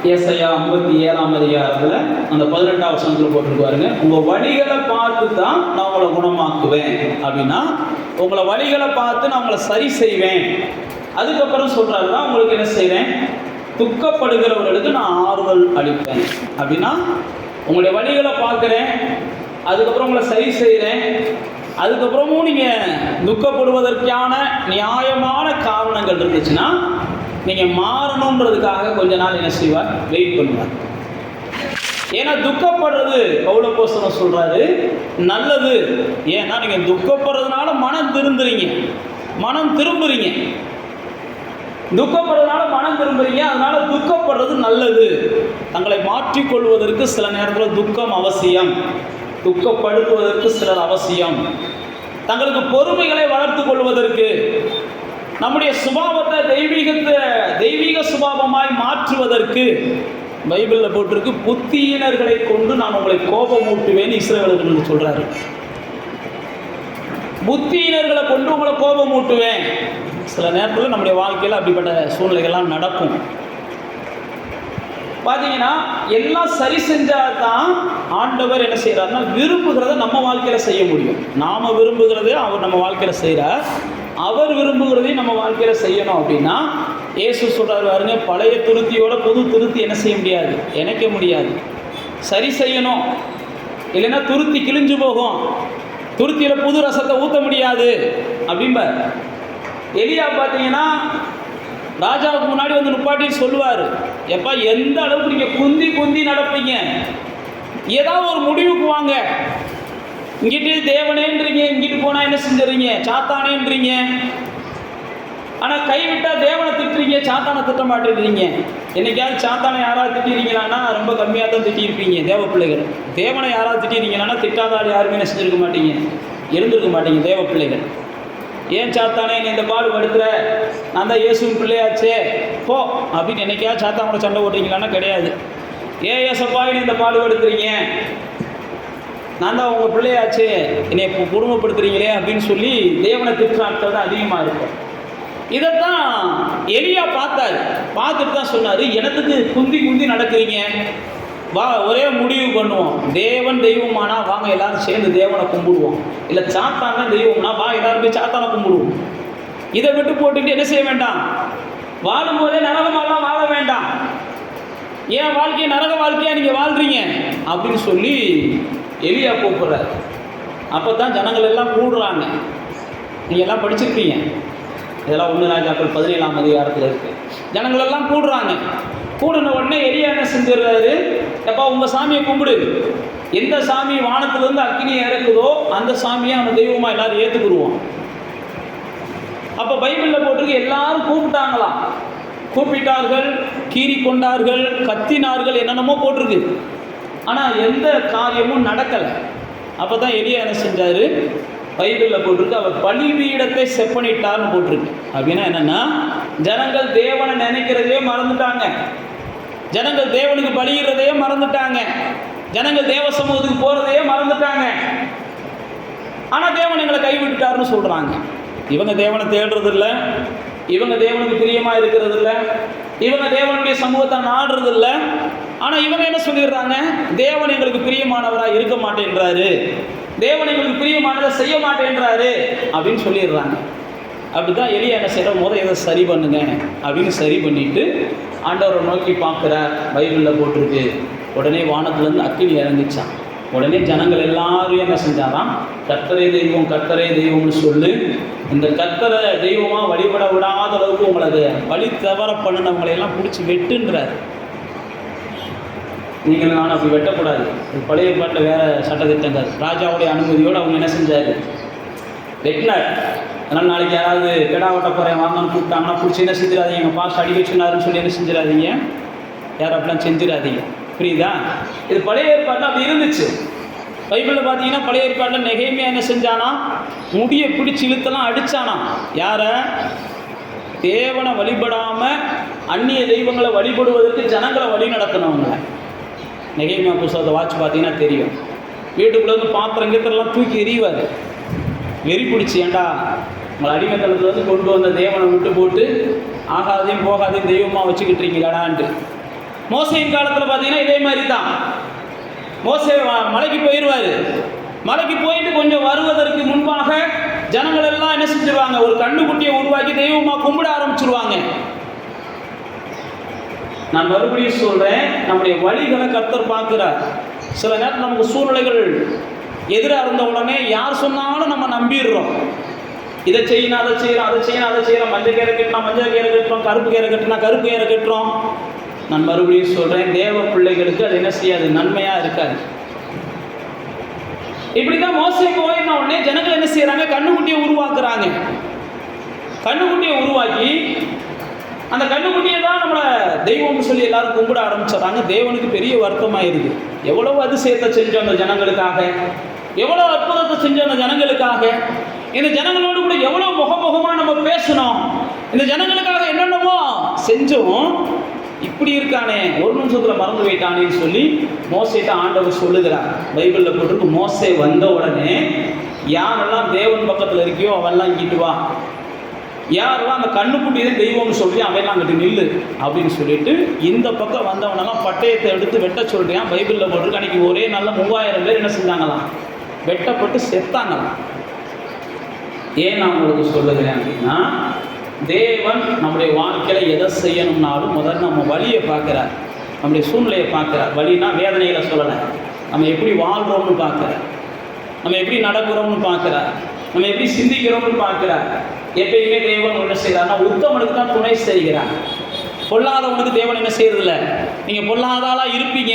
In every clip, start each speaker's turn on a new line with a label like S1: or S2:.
S1: ஏசாயா 57ஆம் அதிகாரத்தில் அந்த 18ஆம் வசனத்தில் போட்டிருக்காருங்க, உங்கள் வழிகளை பார்த்து தான் நான் உங்களை குணமாக்குவேன் அப்படின்னா, உங்களை வழிகளை பார்த்து நான் உங்களை சரி செய்வேன். அதுக்கப்புறம் சொல்கிறாரு தான் உங்களுக்கு என்ன செய்கிறேன், துக்கப்படுகிறவர்களுக்கு நான் ஆறுதல் அளிப்பேன். அப்படின்னா உங்களுடைய வழிகளை பார்க்குறேன், அதுக்கப்புறம் உங்களை சரி செய்கிறேன், அதுக்கப்புறமும் நீங்கள் துக்கப்படுவதற்கான நியாயமான காரணங்கள் இருந்துச்சுன்னா நீங்கள் மாறணுன்றதுக்காக கொஞ்ச நாள் என்ன செய்வார், வெயிட் பண்ணுவார். ஏன்னா துக்கப்படுறது பவுலப்போஸ்தலன் சொல்கிறாரு நல்லது. ஏன்னா நீங்கள் துக்கப்படுறதுனால மனம் திரும்புறீங்க, துக்கப்படுறதுனால மனம் திரும்புறீங்க. அதனால துக்கப்படுறது நல்லது. தங்களை மாற்றிக்கொள்வதற்கு சில நேரத்தில் துக்கம் அவசியம், துக்கப்படுத்துவதற்கு சிலர் அவசியம். தங்களுக்கு பொறுமைகளை வளர்த்து கொள்வதற்கு, நம்முடைய சுபாவத்தை தெய்வீக சுபாவமாய் மாற்றுவதற்கு பைபிளில் போட்டிருக்கு, புத்தியினர்களை கொண்டு நான் உங்களை கோபமூட்டுவேன் இஸ்ரவேலர்களுக்கு சொல்றாரு. புத்தியினர்களை கொண்டு உங்களை கோபமூட்டுவேன். சில நேரத்தில் நம்முடைய வாழ்க்கையில் அப்படிப்பட்ட சூழ்நிலைகள்லாம் நடக்கும். பார்த்தீங்கன்னா எல்லாம் சரி செஞ்சால் தான் ஆண்டவர் என்ன செய்கிறாருன்னா விரும்புகிறத நம்ம வாழ்க்கையில் செய்ய முடியும். நாம் விரும்புகிறதே அவர் நம்ம வாழ்க்கையில் செய்கிறார், அவர் விரும்புகிறதையும் நம்ம வாழ்க்கையில் செய்யணும். அப்படின்னா இயேசு சொல்கிறார் பாருங்க, பழைய துருத்தியோட புது துருத்தி என்ன செய்ய முடியாது, இணைக்க முடியாது, சரி செய்யணும். இல்லைன்னா துருத்தி கிழிஞ்சு போகும், துருத்தியில் புது ரசத்தை ஊற்ற முடியாது அப்படிம்பார். எலியா பார்த்தீங்கன்னா ராஜாவுக்கு முன்னாடி வந்து நிப்பாட்டி சொல்லுவார், எப்பா எந்த அளவுக்கு நீங்கள் குந்தி நடப்பீங்க, ஏதாவது ஒரு முடிவுக்கு வாங்க. இங்கிட்டு தேவனேன்றீங்க, இங்கிட்டு போனால் என்ன செஞ்சுறீங்க, சாத்தானேன்றீங்க. ஆனால் கைவிட்டால் தேவனை திட்டுறீங்க, சாத்தானை திட்ட மாட்டேன்றீங்க. என்னைக்காவது சாத்தானை யாராவது திட்டிருக்கீங்களான்னா ரொம்ப கம்மியாக தான் திட்டியிருப்பீங்க தேவ பிள்ளைகள். தேவனை யாராவது திட்டிருக்கீங்கன்னா திட்டாத ஆள் யாருமே என்ன செஞ்சுருக்க மாட்டீங்க, இருந்திருக்க மாட்டீங்க தேவ பிள்ளைகள். ஏன் சாத்தானே நீ இந்த பாடு படுத்துற, நான் தான் இயேசுவின் பிள்ளையாச்சே போ அப்படின்னு என்னைக்காவது சாத்தானோட சண்டை ஓட்டுறீங்களான்னா கிடையாது. ஏன் ஏசப்பா நீ இந்த பாடு படுத்துறீங்க, நான் தான் உங்கள் பிள்ளையாச்சே என்னை குடும்பப்படுத்துறீங்களே அப்படின்னு சொல்லி தேவனை திட்டுற ஆட்கள் தான் அதிகமாக இருக்கும். இதைத்தான் எலியா பார்த்தாரு, பார்த்துட்டு தான் சொன்னார், எனத்துக்கு குந்தி நடக்கிறீங்க, வா ஒரே முடிவு பண்ணுவோம், தேவன் தெய்வமானா வாங்க எல்லாரும் சேர்ந்து தேவனை கும்பிடுவோம், இல்லை சாத்தான தெய்வம்னா வா எல்லாரும் போய் சாத்தானை கும்பிடுவோம். இதை விட்டு போட்டுட்டு என்ன செய்ய வேண்டாம், வாழும்போதே நரகமாலாம் வாழ வேண்டாம், ஏன் வாழ்க்கையை நரக வாழ்க்கையாக நீங்கள் வாழ்கிறீங்க அப்படின்னு சொல்லி எலியா கூப்பிட்றாரு. அப்போ தான் ஜனங்கள் எல்லாம் கூடுறாங்க. நீங்கள் எல்லாம் படிச்சிருப்பீங்க, இதெல்லாம் 1 ராஜாக்கள் 17ஆம் அதிகாரத்தில் இருக்குது. ஜனங்கள் எல்லாம் கூடுறாங்க. கூடின உடனே எலியா என்ன செஞ்சிடுறாரு, எப்பா உங்கள் சாமியை கும்பிடு, எந்த சாமி வானத்திலிருந்து அக்கினியை இறக்குதோ அந்த சாமியை அவன் தெய்வமாக எல்லாரும் ஏற்றுக்குருவோம். அப்போ பைபிளில் போட்டிருக்கு எல்லாரும் கூப்பிட்டாங்களாம், கூப்பிட்டார்கள், கீறி கொண்டார்கள், கத்தினார்கள், என்னென்னமோ போட்டிருக்கு. ஆனால் எந்த காரியமும் நடக்கலை. அப்போ தான் எலியா என்ன செஞ்சார், பைபிளில் போட்டிருக்கு, அவர் பலிபீடத்தை செப்பனிட்டார்னு போட்டிருக்கு. அப்படின்னா என்னென்னா ஜனங்கள் தேவனை நினைக்கிறதையே மறந்துட்டாங்க, ஜனங்கள் தேவனுக்கு பலியிடுறதையே மறந்துட்டாங்க, ஜனங்கள் தேவ சமூகத்துக்கு போகிறதையே மறந்துட்டாங்க. ஆனால் தேவன் எங்களை கைவிட்டுட்டார்னு சொல்கிறாங்க. இவங்க தேவனை தேடுறதில்ல, இவங்க தேவனுக்கு பிரியமாக இருக்கிறதில்ல, இவங்க தேவனுடைய சமூகத்தை நாடுறதில்ல. ஆனால் இவங்க என்ன சொல்லிடுறாங்க, தேவன் எங்களுக்கு பிரியமானவராக இருக்க மாட்டேன்றாரு, தேவன் எங்களுக்கு பிரியமானதை செய்ய மாட்டேன்றாரு அப்படின்னு சொல்லிடுறாங்க. அப்படி தான் எலியா என்ன செய்கிற, முதல் எதை சரி பண்ணுங்க அப்படின்னு சரி பண்ணிவிட்டு ஆண்டவரை நோக்கி பார்க்குறார். பைபிளில் போட்டிருக்கு, உடனே வானத்துலேருந்து அக்கினி இறங்கிச்சான். உடனே ஜனங்கள் எல்லாரும் என்ன செஞ்சாராம், கர்த்தரே தெய்வம் கர்த்தரே தெய்வம்னு சொல்லு, இந்த கர்த்தரை தெய்வமாக வழிபட விடாத அளவுக்கு உங்களை வழி தவற பண்ணினவங்களையெல்லாம் பிடிச்சி வெட்டுன்றார். நீங்கள் நான் அப்படி வெட்டக்கூடாது, பழைய பாட்டில் வேறு சட்டத்திட்டங்கள், ராஜாவுடைய அனுமதியோடு அவங்க என்ன செஞ்சார், வெட்டினார். அதனால் நாளைக்கு யாராவது கெடா வெட்ட போகிறேன் வாங்கன்னு கூப்பிட்டாங்கன்னா பிடிச்சி என்ன செஞ்சிடாதீங்க, எங்கள் பாஸ்ட் அடி வச்சுனாருன்னு சொல்லி என்ன செஞ்சிடாதீங்க, யாரும் அப்படிலாம் செஞ்சிடாதீங்க. புரியுதா? இது பழைய ஏற்பாட்டில் அப்படி இருந்துச்சு. பைபிளில் பார்த்தீங்கன்னா பழைய ஏற்பாட்டில் நெகேமியா என்ன செஞ்சானா, முடியை பிடிச்சி இழுத்தெல்லாம் அடித்தானா. யாரை? தேவனை வழிபடாமல் அந்நிய தெய்வங்களை வழிபடுவதற்கு ஜனங்களை வழி நடத்தினவங்க. நெகேமியா புஸ்தகத்தை வாட்சி பார்த்தீங்கன்னா தெரியும். வீட்டுக்குள்ளே வந்து பாத்திரம் கீத்திரம்லாம் தூக்கி எறிவார், வெறி பிடிச்சி, ஏண்டா உங்களை அடிமைத்தனத்துலேருந்து கொண்டு வந்த தேவனை விட்டு போட்டு ஆகாதையும் போகாதையும் தெய்வமாக வச்சுக்கிட்டுறீங்களாடான்ட்டு. மோசையின் காலத்தில் பார்த்தீங்கன்னா இதே மாதிரி தான். மோசே மலைக்கு போயிடுவார். மலைக்கு போயிட்டு கொஞ்சம் வருவதற்கு முன்பாக ஜனங்கள் எல்லாம் என்ன செஞ்சிருவாங்க, ஒரு கண்ணுக்குட்டியை உருவாக்கி தெய்வமாக கும்பிட ஆரம்பிச்சிருவாங்க. நான் மறுபடியும் சொல்றேன், நம்முடைய வழிகளை கர்த்தர் பார்க்கிறார். சில நேரத்தில் நமக்கு சூழ்நிலைகள் எதிராக இருந்த உடனே யார் சொன்னாலும் நம்ம நம்பிடுறோம். இதை செய்யணும், அதை செய்யறோம், அதை செய்யணும், அதை செய்யறோம். மஞ்சள் கீரை கட்டினா மஞ்சள் கீரை கட்டுறோம், கருப்பு கீரை கட்டினா கருப்பு கீரை கட்டுறோம். நான் மறுபடியும் சொல்றேன், தேவ பிள்ளைகளுக்கு அது என்ன செய்யாது, நன்மையா இருக்காது. இப்படிதான் மோசே போயின உடனே ஜனங்கள் என்ன செய்யறாங்க, கண்ணுக்குட்டியை உருவாக்குறாங்க. கண்ணுக்குட்டியை உருவாக்கி அந்த கண்ணுக்குட்டியை தான் நம்மளை தெய்வம்னு சொல்லி எல்லாரும் கும்பிட ஆரம்பிச்சிடறாங்க. தேவனுக்கு பெரிய வருத்தமாயிருது. எவ்வளவு அதிசயத்தை செஞ்சோம் அந்த ஜனங்களுக்காக, எவ்வளவு அற்புதத்தை செஞ்சோம் அந்த ஜனங்களுக்காக. இந்த ஜனங்களோடு கூட எவ்வளவு முகமுகமா நம்ம பேசணும், இந்த ஜனங்களுக்காக என்னென்னமோ செஞ்சோம். இப்படி இருக்கானே, ஒரு நிமிஷத்துல மறந்து போயிட்டானேன்னு சொல்லி மோசேட்ட ஆண்டவர் சொல்லுகிறார். பைபிளில் போட்டிருக்கு, மோசே வந்த உடனே யாரெல்லாம் தேவன் பக்கத்தில் இருக்கியோ அவெல்லாம் இங்கிட்டு வா, யாரெல்லாம் அந்த கண்ணுக்குட்டி தான் தெய்வம்னு சொல்லி அவெல்லாம் அங்கிட்டு நில்லு அப்படின்னு சொல்லிட்டு இந்த பக்கம் வந்தவனெல்லாம் பட்டயத்தை எடுத்து வெட்ட சொல்றியான். பைபிளில் போட்டிருக்கு, அன்னைக்கு ஒரே நாள்ல 3000 பேர் என்ன செஞ்சாங்களாம், வெட்டப்பட்டு செத்தாங்களாம். ஏன் நான் உங்களுக்கு சொல்லுகிறேன் அப்படின்னா, தேவன் நம்முடைய வாழ்க்கையில் எதை செய்யணும்னாலும் முதல்ல நம்ம வழியை பார்க்குறார், நம்முடைய சூழ்நிலையை பார்க்குறார். வழினா வேதனைகளை சொல்லலை, நம்ம எப்படி வாழ்கிறோம்னு பார்க்குறார், நம்ம எப்படி நடக்கிறோம்னு பார்க்குறார், நம்ம எப்படி சிந்திக்கிறோம்னு பார்க்குறார். எப்பயுமே தேவன் என்ன செய்கிறார்னா, உத்தமனுக்கு தான் துணை செய்கிறார். பொல்லாதவனுக்கு தேவன் என்ன செய்யறதில்ல. நீங்கள் பொல்லாதாலாம் இருப்பீங்க,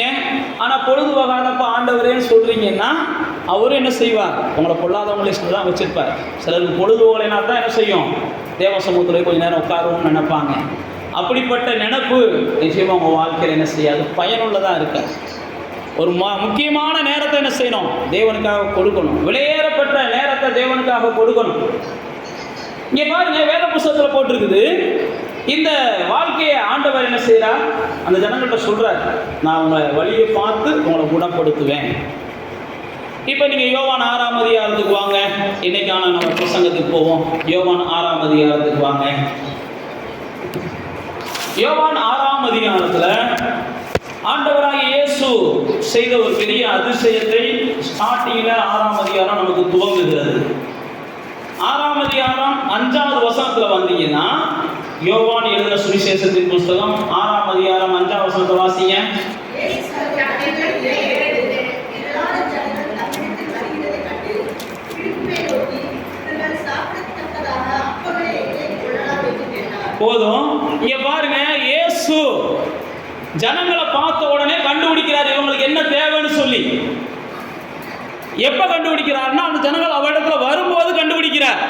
S1: ஆனால் பொழுது போகாதப்ப ஆண்டவரேன்னு சொல்கிறீங்கன்னா அவரும் என்ன செய்வார், உங்களை பொல்லாதவங்களை தான் வச்சிருப்பார். சிலருக்கு பொழுது போகலைன்னா தான் என்ன செய்யும், தேவ சமூகத்தில் கொஞ்சம் நேரம் உட்காருவோம்னு நினைப்பாங்க. அப்படிப்பட்ட நினைப்பு நிச்சயமாக உங்கள் வாழ்க்கையில் என்ன செய்யாது, பயனுள்ளதாக இருக்க. ஒரு முக்கியமான நேரத்தை என்ன செய்யணும், தேவனுக்காக கொடுக்கணும். விலையேறப்பட்ட நேரத்தை தேவனுக்காக கொடுக்கணும். இங்கே பாருங்க, வேத புஸ்தகத்தில் போட்டிருக்குது, இந்த வாழ்க்கையை ஆண்டவர் என்ன செய்கிறார், அந்த ஜனங்கள்கிட்ட சொல்கிறார், நான் உங்களை வழியை பார்த்து உங்களை குணப்படுத்துவேன். இப்போ நீங்கள் யோவான் 6ஆம் அதிகாரத்துக்கு வாங்க. இன்னைக்கான நம்ம பிரசங்கத்துக்கு போவோம். யோவான் 6ஆம் அதிகாரத்துக்கு வாங்க. யோவான் 6ஆம் அதிகாரத்தில் ஆண்டவராகிய இயேசு செய்த ஒரு பெரிய அதிசயத்தை ஸ்டார்டிங்கில் 6ஆம் அதிகாரம் நமக்கு துவங்குகிறது. 6ஆம் அதிகாரம் 5வது வசனத்தில் வந்தீங்கன்னா, யோவான் எழுதின சுவிசேஷத்தின் புஸ்தகம் 6ஆம் அதிகாரம் 5ஆம் வசனத்தை வாசிங்க. போதும். இங்க பாருங்க, இயேசு ஜனங்களை பார்த்த உடனே கண்டுபிடிக்கிறார் இவங்களுக்கு என்ன தேவைன்னு சொல்லி. எப்ப கண்டுபிடிக்கிறார்னா, அந்த ஜனங்கள் அவரிடத்துல வரும்போது கண்டுபிடிக்கிறார்.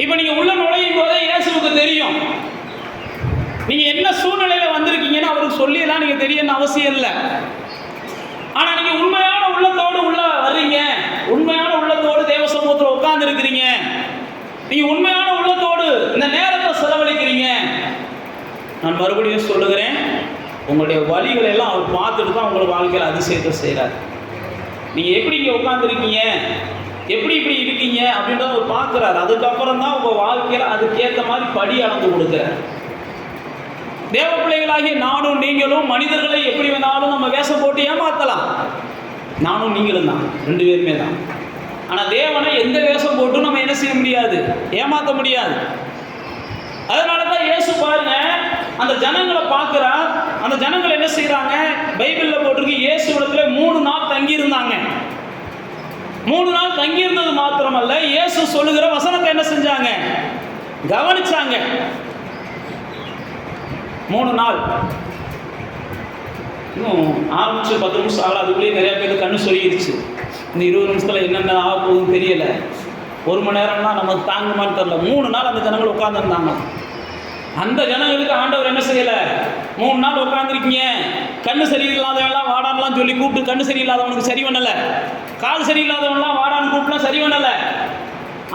S1: இப்ப நீங்க உள்ள நுழையும் போதே இயேசுவுக்கு தெரியும் நீங்க என்ன சூழ்நிலையில வந்திருக்கீங்கன்னு அவருக்கு சொல்லி எல்லாம் நீங்க தெரியணும்னு அவசியம் இல்லை. ஆனா நீங்க உண்மையான உள்ளத்தோடு உள்ள வர்றீங்க, உண்மையான உள்ளத்தோடு தேவ சமூகத்தில் உட்கார்ந்து இருக்கிறீங்க, நீங்க உண்மையான உள்ளத்தோடு இந்த நேரத்தை செலவழிக்கிறீங்க. நான் மறுபடியும் சொல்லுகிறேன், உங்களுடைய வழிகளை எல்லாம் அவர் பார்த்துட்டு தான் உங்களோட வாழ்க்கையில் அதிசயத்தை செய்கிறார். நீங்க எப்படி இங்கே உட்காந்துருக்கீங்க, எப்படி இப்படி இருக்கீங்க அப்படின்றத அவர் பார்க்குறாரு. அதுக்கப்புறம் தான் உங்கள் வாழ்க்கையில் அதுக்கேற்ற மாதிரி படி அளந்து கொடுக்குறார். தேவ பிள்ளைகளாகிய நானும் நீங்களும் மனிதர்களை எப்படி வேணாலும் நம்ம வேஷம் போட்டு ஏமாற்றலாம். நானும் நீங்களும் தான், 2 பேருமே தான். ஆனால் தேவனை எந்த வேஷம் போட்டும் நம்ம என்ன செய்ய முடியாது, ஏமாற்ற முடியாது. அதனால தான் இயேசு பாருங்க, அந்த ஜனங்களை பார்க்குறார். அந்த ஜனங்கள் என்ன செய்கிறாங்க, பைபிளில் போட்டிருக்கு, இயேசு இடத்துல 3 நாள் தங்கியிருந்தாங்க. 3 நாள் தங்கியிருந்தது மாத்திரமல்ல, இயேசு சொல்லுகிற வசனத்தை என்ன செஞ்சாங்க, கவனிச்சாங்க. 3 நாள் இன்னும் ஆரம்பிச்சு 10 நிமிஷம் ஆகல, அதுக்குள்ளேயே நிறைய பேருக்கு கண்ணு சொல்லிடுச்சு. இந்த 20 நிமிஷத்தில் என்னென்ன ஆக போகுதுன்னு தெரியல. 1 மணி நேரம்னா நமக்கு தாங்குமான்னு தெரியல. 3 நாள் அந்த ஜனங்கள் உட்காந்துருந்தாங்க. அந்த ஜனங்களுக்கு ஆண்டவர் என்ன செய்யலை, 3 நாள் உட்காந்துருக்கீங்க, கண்ணு சரியில்லாதவெல்லாம் வாடான்லாம் சொல்லி கூப்பிட்டு கண்ணு சரியில்லாதவனுக்கு சரி பண்ணலை, கால் சரியில்லாதவன்லாம் வாடான்னு கூப்பிட்டுலாம் சரி பண்ணலை.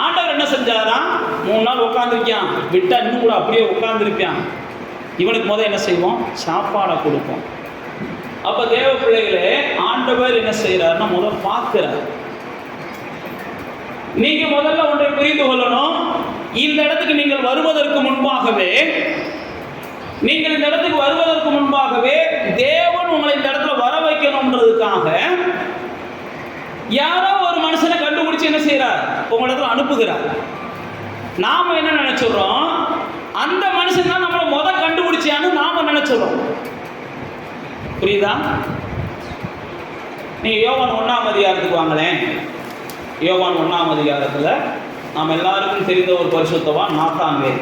S1: ஆண்டவர் என்ன செஞ்சாராம், 3 நாள் உட்காந்துருக்கான், விட்டா இன்னும் கூட அப்படியே உட்காந்துருப்பான். இவனுக்கு முதல் என்ன செய்வோம், சாப்பாடை கொடுப்போம். அப்போ தேவ பிள்ளைகளே, ஆண்டவர் என்ன செய்கிறாருன்னா முதல் பார்க்கிறார். நீங்க முதல்ல ஒன்றை புரிந்து கொள்ளணும், இந்த இடத்துக்கு நீங்கள் வருவதற்கு முன்பாகவே யாரோ ஒரு மனுஷனை கண்டுபிடிச்சு என்ன செய்யறார், உங்களிடத்துல அனுப்புகிறார். நாம என்ன நினைச்சிடறோம், அந்த மனுஷன் தான் நம்மளை கண்டுபிடிச்சான்னு நாம நினைச்சிடறோம். புரியுதா? நீங்க யோவான் 1ஆம் அதிகாரத்துக்கு வாங்களேன். யோவான் 1ஆம் அதிகாரத்துல நாம் எல்லாருக்கும் தெரிந்த ஒரு பரிசுத்தவான் நாத்தான்வேல்.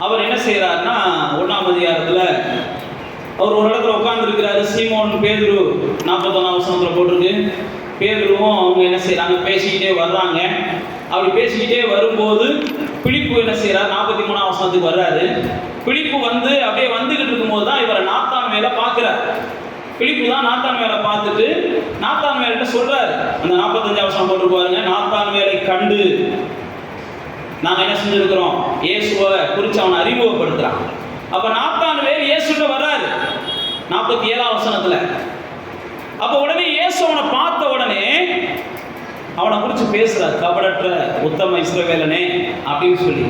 S1: அவர் என்ன செய்யறாருன்னா, 1ஆம் அதிகாரத்துல அவர் ஒரு இடத்துல உட்கார்ந்துருக்கிறாரு. சீமோன் பேதுரு 41ஆம் வசனத்துல போட்டிருக்கு. பேதுருவும் அவங்க என்ன செய்யறாங்க, பேசிக்கிட்டே வர்றாங்க. அப்படி பேசிக்கிட்டே வரும்போது பிலிப்பு என்ன செய்யறாரு, 43ஆம் வசனத்துக்கு வர்றாரு. பிலிப்பு வந்து அப்படியே வந்துகிட்டு இருக்கும்போது தான் இவரை நாத்தான்வேலை பார்க்கிறார். பிலிப்பு தான் நாத்தான்வேலை பார்த்துட்டு நாத்தான்வேல்கிட்ட சொல்றாரு. அந்த 45ஆம் வசனம் போட்டு பாருங்க. நாத்தான்வேலை கண்டு நாங்கள் என்ன செஞ்சிருக்கிறோம், இயேசுவை குறித்து அவனை அறிமுகப்படுத்துறான். அப்ப நாத்தான்வேல் இயேசுட்ட வர்றாரு 47ஆம் வசனத்துல. அப்ப உடனே இயேசு அவனை பார்த்த உடனே அவனை குறித்து பேசுறார், கபடற்ற உத்தம இஸ்ரவேலனே அப்படின்னு சொல்லி.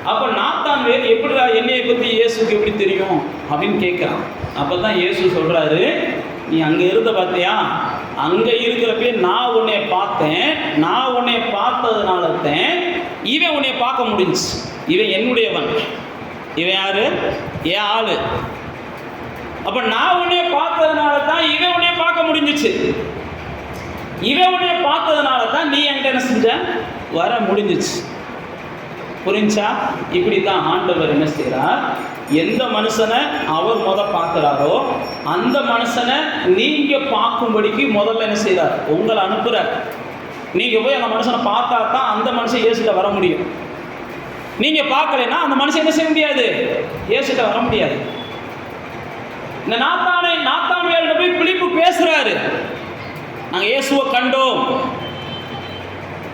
S1: அப்ப நாத்தான்வேல் எப்படிடா என்னையை பத்தி இயேசுக்கு எப்படி தெரியும் அப்படின்னு கேட்கிறான். அப்பதான் இயேசு சொல்றாரு, நீ அங்க இருந்த பார்த்தியா, அங்க இருக்கிறப்ப நான் உன்னை பார்த்தேன். நான் உன்னை பார்த்ததுனாலதான் இவன் உன்னை பார்க்க முடிஞ்சு. இவன் என்னுடையவன். இவன் யாரு, என் ஆளு. அப்ப நான் உன்னை பார்த்ததுனால தான் இவன் உன்னை பார்க்க முடிஞ்சிச்சு. இவன் உன்னை பார்த்ததுனால தான் நீ என்கிட்ட என்ன செஞ்ச, வர முடிஞ்சிச்சு. புரிஞ்சா? இப்படித்தான் ஆண்டவர் என்ன செய்யறார், எந்த மனுஷனை அவர் பார்க்கிறாரோ அந்த மனுஷனை நீங்க பார்க்கும்படிக்கு முதல்ல என்ன செய்யறார், உங்களை அனுப்புறார். நீங்க போய் அந்த மனுஷனை பார்த்தா தான் அந்த மனுஷன் இயேசுட்ட வர முடியும். நீங்க பார்க்கலைன்னா அந்த மனுஷன் என்ன செய்ய முடியாது, இயேசுட்ட வர முடியாது. இந்த நாத்தான்வேல்கிட்ட போய் பிலிப்பு பேசுறாரு, நாங்க இயேசுவை கண்டோம்.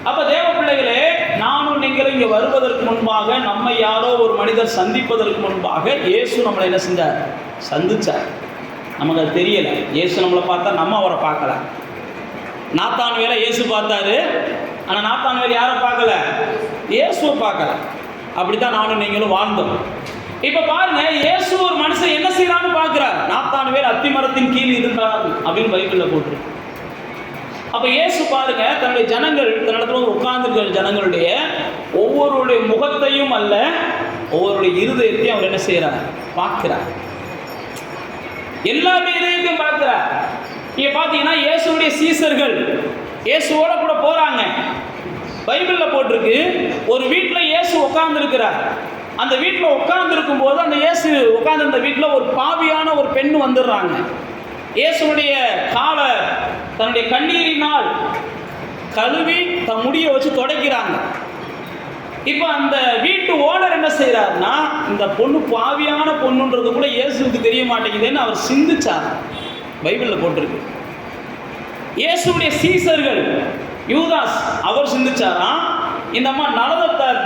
S1: அப்ப தேவ பிள்ளைகளே, நானும் நீங்களும் இங்க வருவதற்கு முன்பாக நம்ம யாரோ ஒரு மனிதர் சந்திப்பதற்கு முன்பாக இயேசு நம்மளை என்ன செஞ்சார், சந்திச்சார். நமக்கு அது தெரியல. இயேசு நம்மளை பார்த்தா நம்ம அவரை பார்க்கல. நாத்தான்வேலை இயேசு பார்த்தாரு, ஆனா நாத்தான்வேல் யாரை பார்க்கல, இயேசுவை பார்க்கல. அப்படித்தான் நானும் நீங்களும் வாழ்ந்தோம். இப்ப பாருங்க, இயேசு ஒரு மனுஷன் என்ன செய்யறான்னு பார்க்கிறார். நாத்தான்வேல் அத்திமரத்தின் கீழ் இருந்தார் அப்படின்னு பைபிள்ல போட்டு. அப்ப இயேசு பாருங்க, தன்னுடைய ஜனங்கள் தன்னிடத்துல உட்கார்ந்துருக்கிற ஜனங்களுடைய ஒவ்வொருடைய முகத்தையும் அல்ல, ஒவ்வொருடைய இருதயத்தையும் அவர் என்ன செய்யறார், பார்க்கிறார். எல்லாருடைய இதயத்தையும் பார்க்கிறார். நீங்க பாத்தீங்கன்னா இயேசுடைய சீசர்கள் இயேசுவோட கூட போறாங்க. பைபிள்ல போட்டிருக்கு, ஒரு வீட்டுல இயேசு உட்கார்ந்து இருக்கிறார். அந்த வீட்டுல உட்கார்ந்து இருக்கும் போது அந்த இயேசு உட்கார்ந்து இருந்த வீட்டுல ஒரு பாவியான ஒரு பெண் வந்துடுறாங்க. இயேசுடைய காலை தன்னுடைய கண்ணீரினால் கழுவி தன் முடியை வச்சு துடைக்கிறாங்க. இப்போ அந்த வீட்டு ஓனர் என்ன செய்யறாருன்னா, இந்த பொண்ணு பாவியான பொண்ணுன்றது கூட இயேசுக்கு தெரிய மாட்டேங்குதுன்னு அவர் சிந்திச்சார். பைபிள்ல போட்டிருக்கு. இயேசுடைய சீசர்கள் யூதாஸ் அவர் சிந்திச்சாராம், இந்த அம்மா நலத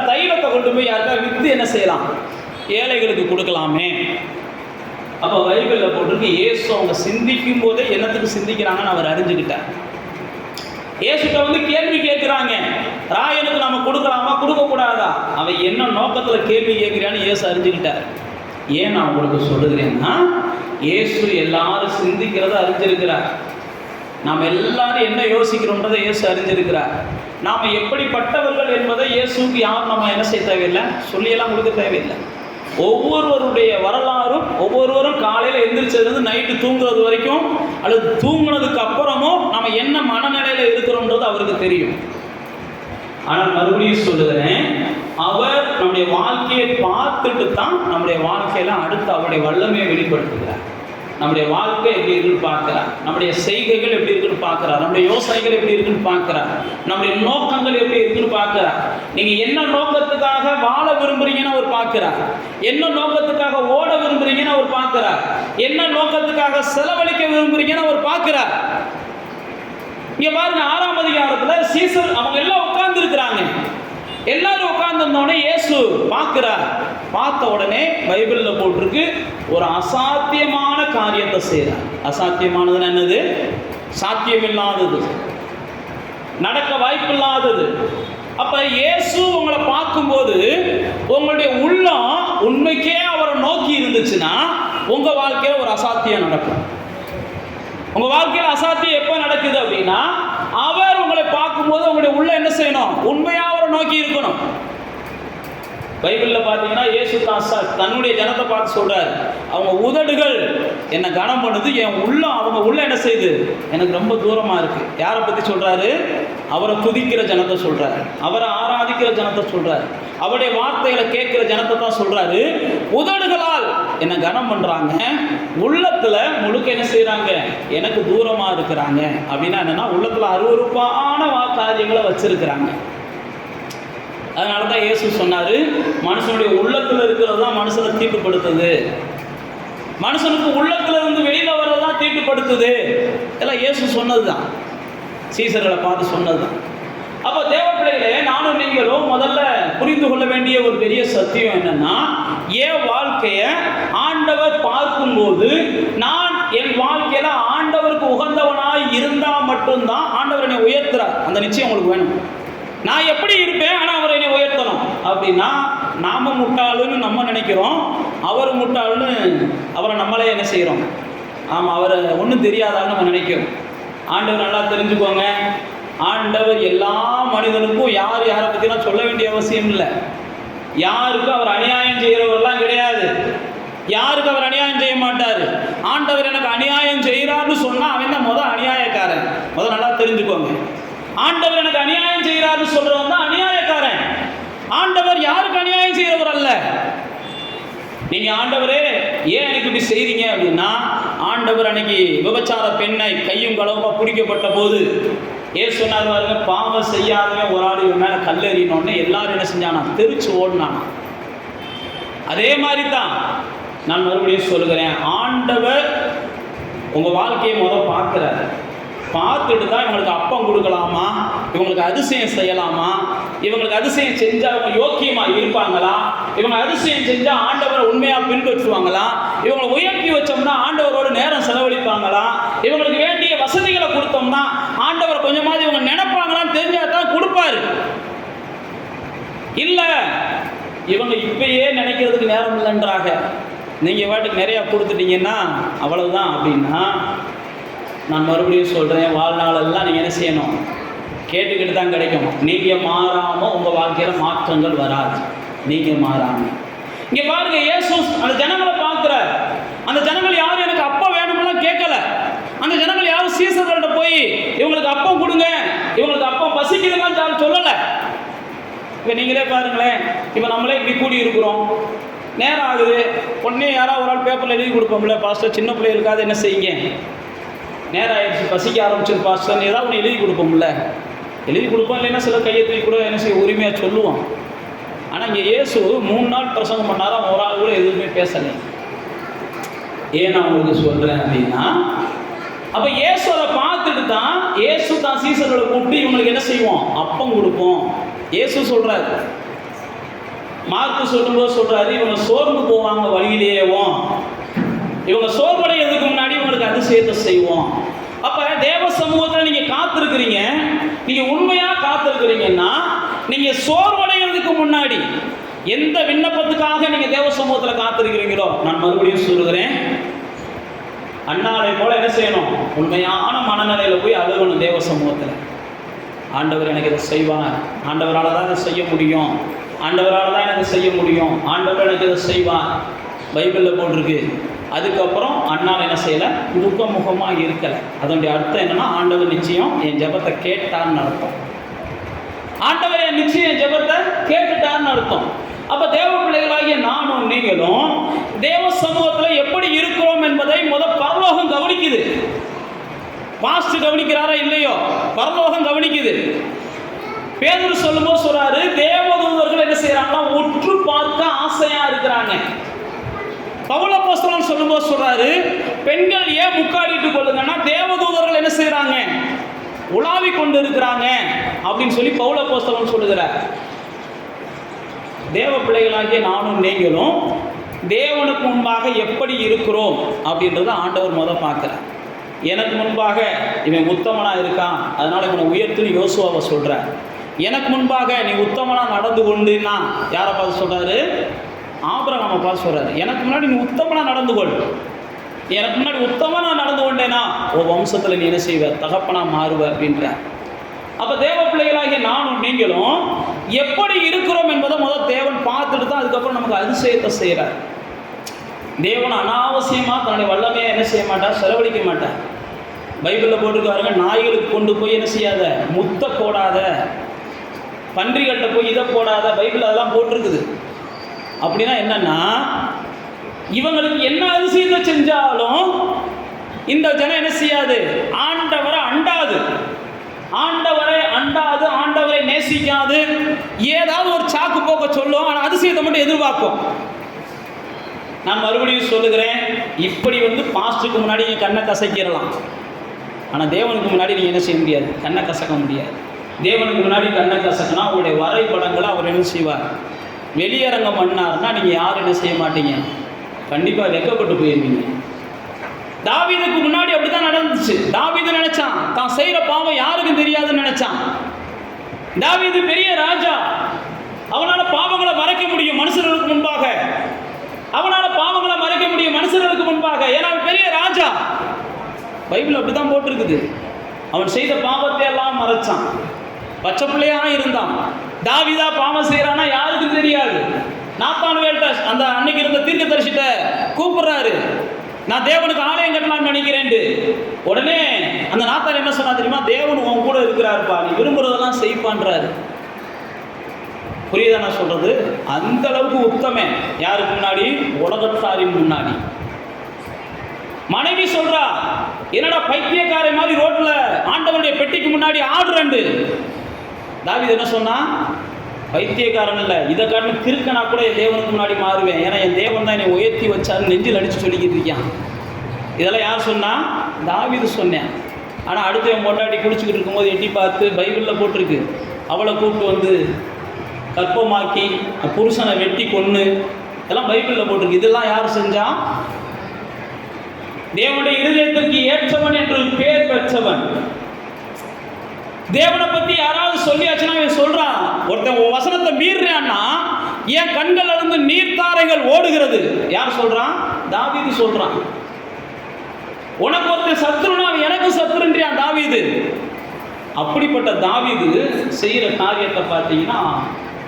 S1: தைலத்தை கொண்டு போய் யாருக்கா வித்து என்ன செய்யலாம், ஏழைகளுக்கு கொடுக்கலாமே. அப்போ பைபிள்ல போட்டிருக்கு, இயேசு அவங்க சிந்திக்கும் போதே என்னத்துக்கு சிந்திக்கிறாங்கன்னு அவர் அறிஞ்சுக்கிட்டார். இயேசுட்ட வந்து கேள்வி கேட்கிறாங்க, ராயனுக்கு நம்ம கொடுக்கலாமா கொடுக்க கூடாதா, அவன் என்ன நோக்கத்துல கேள்வி கேட்கிறான்னு இயேசு அறிஞ்சுக்கிட்டார். ஏன் நான் உங்களுக்கு சொல்லுகிறேன்னா, இயேசு எல்லாரும் சிந்திக்கிறத அறிஞ்சிருக்கிறார். நாம் எல்லாரும் என்ன யோசிக்கிறோம்ன்றதை இயேசு அறிஞ்சிருக்கிறார். நாம் எப்படிப்பட்டவர்கள் என்பதை இயேசுக்கு யாரும் நம்ம என்ன செய்ய தேவையில்லை, சொல்லியெல்லாம் கொடுக்க தேவையில்லை. ஒவ்வொருவருடைய வரலாறும், ஒவ்வொருவரும் காலையில் எந்திரிச்சதுலேருந்து நைட்டு தூங்குறது வரைக்கும் அல்லது தூங்குனதுக்கு அப்புறமும் நம்ம என்ன மனநிலையில் இருக்கிறோம்ன்றது அவருக்கு தெரியும். ஆனால் மறுபடியும் சொல்லுகிறேன், அவர் நம்முடைய வாழ்க்கையை பார்த்துட்டு தான் நம்முடைய வாழ்க்கையில அடுத்து அவருடைய வல்லமையை வெளிப்படுத்துகிறார். நம்முடைய வாழ்க்கை எப்படி இருக்குன்னு பார்க்கிறார், நம்முடைய செய்கைகள் எப்படி இருக்குன்னு பார்க்கிறார், நம்முடைய யோசனைகள் எப்படி இருக்குன்னு பார்க்கிறார், நம்முடைய நோக்கங்கள் எப்படி இருக்குன்னு பார்க்கிறார். நீங்க என்ன நோக்கத்துக்காக வாழ விரும்புறீங்கன்னு அவர் பார்க்கிறார், என்ன நோக்கத்துக்காக ஓட விரும்புறீங்கன்னு அவர் பார்க்கிறார், என்ன நோக்கத்துக்காக செலவழிக்க விரும்புறீங்கன்னு அவர் பார்க்கிறார். இங்க பாருங்க, 6ஆம் அதிகாரத்துல சீசர் அவங்க எல்லாம் உட்கார்ந்து இருக்கிறாங்க. எல்லாரும் உட்கார்ந்து இருந்தோடனே இயேசு பார்க்கிறார். பார்த்த உடனே பைபிள்ல போட்டிருக்கு, ஒரு அசாத்தியமான காரியத்தை செய்யறார். அசாத்தியமானதுன்னு என்னது, சாத்தியமில்லாதது, நடக்க வாய்ப்பில்லாதது. அப்ப இயேசு உங்களை பார்க்கும்போது உங்களுடைய உள்ளம் உண்மைக்கே அவரை நோக்கி இருந்துச்சுன்னா உங்க வாழ்க்கையில ஒரு அசாத்தியம் நடக்கும். உங்க வாழ்க்கையில அசாத்தியம் எப்ப நடக்குது அப்படின்னா, அவர் உங்களை பார்க்கும்போது உங்களுடைய உள்ள என்ன செய்யணும்? உண்மையாக அவரை நோக்கி இருக்கணும். பைபிளில் பார்த்தீங்கன்னா இயேசு தன்னுடைய ஜனத்தை பார்த்து சொல்றாரு, அவங்க உதடுகள் என்னை கனம் பண்ணுது, என் உள்ளம் அவங்க உள்ள என்ன செய்யுது? எனக்கு ரொம்ப தூரமா இருக்கு. யாரை பத்தி சொல்றாரு? அவரை துதிக்கிற ஜனத்தை சொல்றாரு, அவரை ஆராதிக்கிற ஜனத்தை சொல்றாரு, அவருடைய வார்த்தைகளை கேட்கிற ஜனத்தை தான் சொல்றாரு. உதடுகளால் என்னை கனம் பண்றாங்க, உள்ளத்துல முழுக்க என்ன செய்யறாங்க? எனக்கு தூரமா இருக்கிறாங்க. அப்படின்னா என்னன்னா, உள்ளத்துல அருவருப்பான காரியங்களை வச்சிருக்கிறாங்க. அதனால தான் இயேசு சொன்னாரு, மனுஷனுடைய உள்ளத்துல இருக்கிறது தான் மனுஷனை தீட்டுப்படுத்துது, மனுஷனுக்கு உள்ளத்துல இருந்து வெளியில வர்றதுதான் தீட்டுப்படுத்துது. எல்லாம் இயேசு சொன்னதுதான், சீசர்களை பார்த்து சொன்னதுதான். அப்போ தேவ பிள்ளைகளே, நானும் நீங்களும் முதல்ல புரிந்து கொள்ள வேண்டிய ஒரு பெரிய சத்தியம் என்னன்னா, என் வாழ்க்கைய ஆண்டவர் பார்க்கும்போது நான் என் வாழ்க்கையில ஆண்டவருக்கு உகந்தவனாய் இருந்தா மட்டும்தான் ஆண்டவர் என்னை உயர்த்துறார். அந்த நிச்சயம் உங்களுக்கு வேணும். நான் எப்படி இருப்பேன், ஆனால் அவர் என்னை உயர்த்தணும் அப்படின்னா, நாம முட்டாளுன்னு நம்ம நினைக்கிறோம், அவர் முட்டாளுன்னு அவரை நம்மளே என்ன செய்கிறோம்? ஆமாம், அவரை ஒன்றும் தெரியாதான்னு நம்ம நினைக்கிறோம். ஆண்டவர் நல்லா தெரிஞ்சுக்கோங்க, ஆண்டவர் எல்லா மனிதனுக்கும் யார் யாரை பற்றிலாம் சொல்ல வேண்டிய அவசியம் இல்லை. யாருக்கும் அவர் அநியாயம் செய்கிறவரெல்லாம் கிடையாது, யாருக்கு அவர் அநியாயம் செய்ய மாட்டார். ஆண்டவர் எனக்கு அநியாயம் செய்கிறான்னு சொன்னால் அவன் தான் முதல் அநியாயக்காரன். முதல் நல்லா தெரிஞ்சுக்கோங்க, ஆண்டவர் எனக்கு அநியாயம் செய்கிறாருன்னு சொல்றவன் தான் அநியாயக்காரன். ஆண்டவர் யாருக்கு அநியாயம் செய்கிறவர் அல்ல. நீங்க ஆண்டவரே ஏன் எனக்கு இப்படி செய்றீங்க அப்படின்னா, ஆண்டவர் அன்னைக்கு விபச்சார பெண்ணை கையும் களவுமா பிடிக்கப்பட்ட போது ஏன் சொன்னார் பாருங்க, பாவம் செய்யாதவன் ஒரு ஆடு மேல கல்லெறியணும்னு எல்லாரும் என்ன செஞ்சானா? தெரிச்சு ஓடினானா. அதே மாதிரி தான் நான் மறுபடியும் சொல்லுகிறேன், ஆண்டவர் உங்க வாழ்க்கையை முதல் பார்க்கிறார். பார்த்துட்டு தான் இவங்களுக்கு அப்பம் கொடுக்கலாமா, இவங்களுக்கு அதிசயம் செய்யலாமா, இவங்களுக்கு அதிசயம் செஞ்சால் இவங்க யோக்கியமா இருப்பாங்களா, இவங்க அதிசயம் செஞ்சால் ஆண்டவரை உண்மையாக பின்பற்றுவாங்களா, இவங்களை உயர்த்தி வச்சோம்னா ஆண்டவரோட நேரம் செலவழிப்பாங்களா, இவங்களுக்கு வேண்டிய வசதிகளை கொடுத்தோம்னா ஆண்டவர் கொஞ்சமாவது இவங்க நினைப்பாங்களான்னு தெரிஞ்சால் தான் கொடுப்பாரு. இல்லை இவங்க இப்பயே நினைக்கிறதுக்கு நேரம் இல்லைன்றாங்க, நீங்கள் வாட்டுக்கு நிறையா கொடுத்துட்டீங்கன்னா அவ்வளவுதான் அப்படின்னா, நான் மறுபடியும் சொல்கிறேன், வாழ்நாளெல்லாம் நீங்கள் என்ன செய்யணும்? கேட்டுக்கிட்டு தான் கிடைக்கும். நீங்கள் மாறாமல் உங்கள் வாழ்க்கையில் மாற்றங்கள் வராது. நீங்கள் மாறாமல் இங்கே பாருங்க, இயேசு அந்த ஜனங்களை பார்க்குற, அந்த ஜனங்கள் யாரும் எனக்கு அப்பம் வேணும்லாம் கேட்கல. அந்த ஜனங்கள் யாரும் சீசர்கள்ட்ட போய் இவங்களுக்கு அப்பம் கொடுங்க, இவங்களுக்கு அப்பம் பசிக்குதுலாம் யாரும் சொல்லலை. இப்போ நீங்களே பாருங்களேன், இப்போ நம்மளே இப்படி கூடி இருக்கிறோம், நேரம் ஆகுது, உடனே யாராவது ஒரு ஆள் பேப்பரில் எழுதி கொடுப்போம்ல, பாஸ்டர் சின்ன பிள்ளைகளுக்காவது என்ன செய்யுங்க, நேரம் ஆயிடுச்சு பசிக்க ஆரம்பிச்சிரு பாஸ்டர், ஏதாவது ஒன்று எழுதி கொடுப்போம்ல, எழுதி கொடுப்போம். இல்லைன்னா சில கையெழுத்து கூட என்ன செய்ய உரிமையாக சொல்லுவோம். ஆனால் இங்கே இயேசு 3 நாள் பிரசங்கம் பண்ணாலும் ஒரு ஆள் கூட எதுவுமே பேசலை. ஏன் நான் உங்களுக்கு சொல்கிறேன் அப்படின்னா, அப்போ இயேசு அதை பார்த்துட்டு தான் இயேசு தான் சீசர்களை கூப்பிட்டு இவங்களுக்கு என்ன செய்வோம்? அப்பம் கொடுப்போம். இயேசு சொல்கிறாரு, மார்க்கு சொல்லும்போது சொல்கிறாரு, இவங்க சோர்ந்து போவாங்க வழியிலேயேவும், இவங்க சோர்வடைகிறதுக்கு முன்னாடி இவங்களுக்கு அதிசயத்தை செய்வோம். அப்போ தேவ சமூகத்தில் நீங்கள் காத்திருக்கிறீங்க, நீங்கள் உண்மையாக காத்திருக்கிறீங்கன்னா, நீங்கள் சோர்வடைகிறதுக்கு முன்னாடி எந்த விண்ணப்பத்துக்காக நீங்கள் தேவ சமூகத்தில் காத்திருக்கிறீங்களோ, நான் மறுபடியும் சொல்லுகிறேன், அண்ணாவை போல என்ன செய்யணும்? உண்மையான மனநிலையில் போய் அழுகணும் தேவ சமூகத்தில். ஆண்டவர் எனக்கு இதை செய்வார், ஆண்டவரால் தான் இதை செய்ய முடியும், ஆண்டவரால் தான் எனக்கு செய்ய முடியும், ஆண்டவர் எனக்கு இதை செய்வார், பைபிளில் போட்டிருக்கு. அதுக்கப்புறம் அண்ணால் என்ன செய்யலை? முகமாக இருக்கலை. அதனுடைய அர்த்தம் என்னன்னா, ஆண்டவர் நிச்சயம் என் ஜெபத்தை கேட்டார்னு அர்த்தம். ஆண்டவர் என் நிச்சயம் என் ஜெபத்தை கேட்டுட்டார்னு அர்த்தம். அப்போ தேவ பிள்ளைகளாகிய நானும் நீங்களும் தேவ சமூகத்தில் எப்படி இருக்கிறோம் என்பதை பரலோகம் கவனிக்குது. பாஸ்ட் கவனிக்கிறாரா இல்லையோ, பரலோகம் கவனிக்குது. பேதுரு சொல்லும்போது சொல்றாரு, தேவதூதர்கள் என்ன செய்யறாங்கன்னா உற்று பார்க்க ஆசையா இருக்கிறாங்க. பவுல் அப்போஸ்தலன் சொல்லும்போது சொல்றாரு, பெண்கள் ஏன் முக்காடிட்டு கொள்ளுங்கன்னா தேவதூதர்கள் என்ன செய்யறாங்க? உலாவி கொண்டு இருக்கிறாங்க அப்படின்னு சொல்லி பவுல் அப்போஸ்தலன் சொல்லுகிறார். தேவ பிள்ளைகளாகிய நானும் நீங்களும் தேவனுக்கு முன்பாக எப்படி இருக்கிறோம் அப்படின்றத ஆண்டவர் பார்க்கிறார். எனக்கு முன்பாக இவன் உத்தமனா இருக்கான், அதனால இவனை உயர்த்துன்னு யோசுவாவை சொல்றார். எனக்கு முன்பாக நீ உத்தமனா நடந்து கொண்டுன்னா யாரை பார்த்து சொல்றாரு? ஆபிரகாமை பார்த்து சொல்றாரு, எனக்கு முன்னாடி நீ உத்தமனா நடந்து கொள். எனக்கு முன்னாடி உத்தம நான் நடந்து கொண்டேனா உன் வம்சத்தில் நீ என்ன செய்வ, தகப்பனா மாறுவ அப்படின்ற. அப்போ தேவ பிள்ளைகளாகிய நானும் நீங்களும் எப்படி இருக்கிறோம் என்பதை முதல் தேவன் பார்த்துட்டு தான் அதுக்கப்புறம் நமக்கு அதிசயத்தை செய்கிறார். தேவன் அனாவசியமாக தன்னுடைய வல்லமையை என்ன செய்ய மாட்டார், செலவழிக்க மாட்டார். பைபிளில் போட்டிருக்காருங்க, நாய்களுக்கு கொண்டு போய் என்ன செய்யாத, முத்த போடாத, பன்றிகள்கிட்ட போய் இதை போடாத, பைபிள் அதெல்லாம் போட்டிருக்குது. அப்படின்னா என்னன்னா, இவங்களுக்கு என்ன அதிசயத்தை செஞ்சாலும் இந்த ஜனம் என்ன செய்யாது, ஆண்டவரை அண்டாது, ஆண்டவரை அண்டாது, ஆண்டவரை நேசிக்காது, ஏதாவது ஒரு சாக்கு போக்க சொல்லும், ஆனால் அதிசயத்தை மட்டும் எதிர்பார்க்கும். நான் மறுபடியும் சொல்லுகிறேன், இப்படி பாஸ்டுக்கு முன்னாடி நீங்கள் கண்ணை கசக்கிடலாம், ஆனால் தேவனுக்கு முன்னாடி நீங்கள் என்ன செய்ய முடியாது, கண்ணை கசக்க முடியாது. தேவனுக்கு முன்னாடி கண்ணை கசக்கினா அவருடைய வரைபடங்களை அவர் என்ன செய்வார், வெளியரங்கம் பண்ணார்னா நீங்கள் யாரும் என்ன செய்ய மாட்டீங்க, கண்டிப்பாக வெக்கப்பட்டு போயிருவீங்க. தாவீதுக்கு முன்னாடி அப்படிதான் நடந்துச்சு. தாவீது நினைச்சான் தான் செய்கிற பாவம் யாருக்கும் தெரியாதுன்னு நினைச்சான். தாவீது பெரிய ராஜா, அவனால் பாவங்களை மறைக்க முடியும் மனுஷர்களுக்கு முன்பாக, அவனால் பாவங்களை மறைக்க முடியும் மனுஷர்களுக்கு முன்பாக, ஏன்னா பெரிய ராஜா. பைபிள் அப்படிதான் போட்டிருக்குது. அவன் செய்த பாவத்தை எல்லாம் மறைச்சான், பச்சை பிள்ளையா இருந்தான். தாவீதா பாவம் செய்யறானா யாருக்கும் தெரியாது. நாத்தான்வேல்ட்ட அந்த அன்னைக்கு இருந்த தீர்க்கதரிசிட்ட கூப்பிடுறாரு, நான் தேவனுக்கு ஆலயம் கட்டலாம்னு நினைக்கிறேன். உடனே அந்த நாத்தான் என்ன சொன்னா தெரியுமா, தேவன் உன் கூட இருக்கிறாருப்பா, நீ விரும்புறதெல்லாம் செய்ப்பான்றாரு. புரியுதா நான் சொல்றது? அந்த அளவுக்கு உத்தமன். யாருக்கு முன்னாடி, உலகத்தாரின் முன்னாடி. மனைவி சொல்றா, என்னடா பைத்தியக்காரை மாதிரி ரோட்ல ஆண்டவருடைய பெட்டிக்கு முன்னாடி ஆடுறண்டு. தாவீது என்ன சொன்னா, பைத்தியக்காரன் இல்லை, இதை காரணம் கிறுக்கனா கூட என் தேவனுக்கு முன்னாடி மாறுவேன், ஏன்னா என் தேவன் தான் என்னை உயர்த்தி வச்சாருன்னு நெஞ்சில் அடித்து சொல்லிக்கிட்டு இருக்கான். இதெல்லாம் யார் சொன்னா, தாவீது சொன்னேன். ஆனால் அடுத்து என் பொண்டாட்டி குடிச்சுக்கிட்டு இருக்கும்போது எட்டி பார்த்து பைபிளில் போட்டிருக்கு, அவளை கூப்பிட்டு கற்பமாக்கி புருஷனை வெட்டி கொன்று, இதெல்லாம் பைபிளில் போட்டிருக்கு. இதெல்லாம் யார் செஞ்சா, தேவனுடைய இருதயத்திற்கு ஏற்றவன் என்று பேர் பெற்றவன். தேவனை பத்தி யாராவது சொல்லியாச்சுன்னா இவன் சொல்றான், ஒருத்தன் வசனத்தை மீறான்னா என் கண்கள் இருந்து நீர்த்தாரைகள் ஓடுகிறது. யார் சொல்றான், தாவீது சொல்றான். உனக்கு ஒருத்தர் சத்துருனா எனக்கு சத்துருன்றியான் தாவீது. அப்படிப்பட்ட தாவீது செய்கிற காரியத்தை பார்த்தீங்கன்னா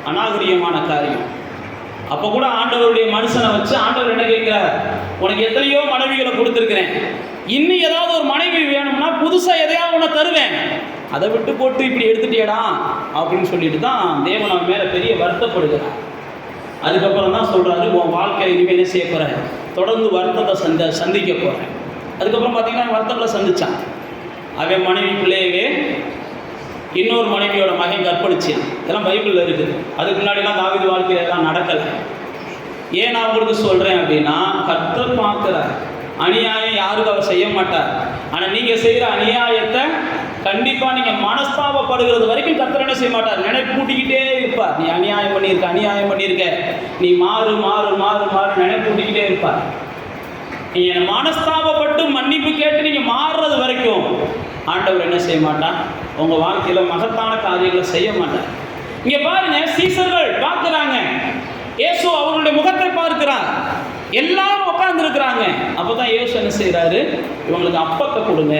S1: அநாகரிகமான காரியம். அப்போ கூட ஆண்டவருடைய மனுஷனை வச்சு ஆண்டவர் என்ன கேட்கிறார், உனக்கு எத்தனையோ மனைவிகளை கொடுத்துருக்கிறேன், இன்னும் ஏதாவது ஒரு மனைவி வேணும்னா புதுசாக எதையாவது உன்னை தருவேன், அதை விட்டு போட்டு இப்படி எடுத்துட்டியடா அப்படின்னு சொல்லிட்டு தான் தேவன் அவன் மேலே பெரிய வருத்தப்படுகிறார். அதுக்கப்புறம் தான் சொல்கிறாரு, உன் வாழ்க்கையில் இனிமேல் என்ன செய்ய போகிறேன், தொடர்ந்து வருத்தத்தை சந்திக்க போகிறேன். அதுக்கப்புறம் பார்த்தீங்கன்னா வருத்தங்களை சந்தித்தான். அவன் மனைவி பிள்ளையவே இன்னொரு மனைவியோட மகன் கற்பழிச்சான். இதெல்லாம் பைபிளில் இருக்குது. அதுக்கு முன்னாடிலாம் தாவீது வாழ்க்கையில் எல்லாம் நடக்கலை. ஏன் நான் உங்களுக்கு சொல்கிறேன் அப்படின்னா, கர்த்தர் பார்க்குறார். அநியாயம் யாருக்கும் அவர் செய்ய மாட்டார். ஆனால் நீங்கள் செய்கிற அநியாயத்தை கண்டிப்பாக நீங்கள் மனஸ்தாபப்படுகிறது வரைக்கும் கர்த்தர் என்ன செய்ய மாட்டார், நினைப்பு கூட்டிக்கிட்டே இருப்பார். நீ அநியாயம் பண்ணியிருக்க, நீ மாறு நினைப்பு கூட்டிக்கிட்டே இருப்பார். நீங்கள் மனஸ்தாபப்பட்டு மன்னிப்பு கேட்டு நீங்கள் மாறுறது வரைக்கும் ஆண்டவர் என்ன செய்ய மாட்டார், உங்கள் வாழ்க்கையில் மகத்தான காரியங்களை செய்ய மாட்டார். இங்கே பாருங்க, சீசர்கள் பார்க்குறாங்க, இயேசு அவர்களுடைய முகத்தை பார்க்கிறார், எல்லாரும் உட்கார்ந்து இருக்கிறாங்க. அப்போ தான் இயேசு என்ன செய்கிறாரு, இவங்களுக்கு அப்பத்தை கொடுங்க,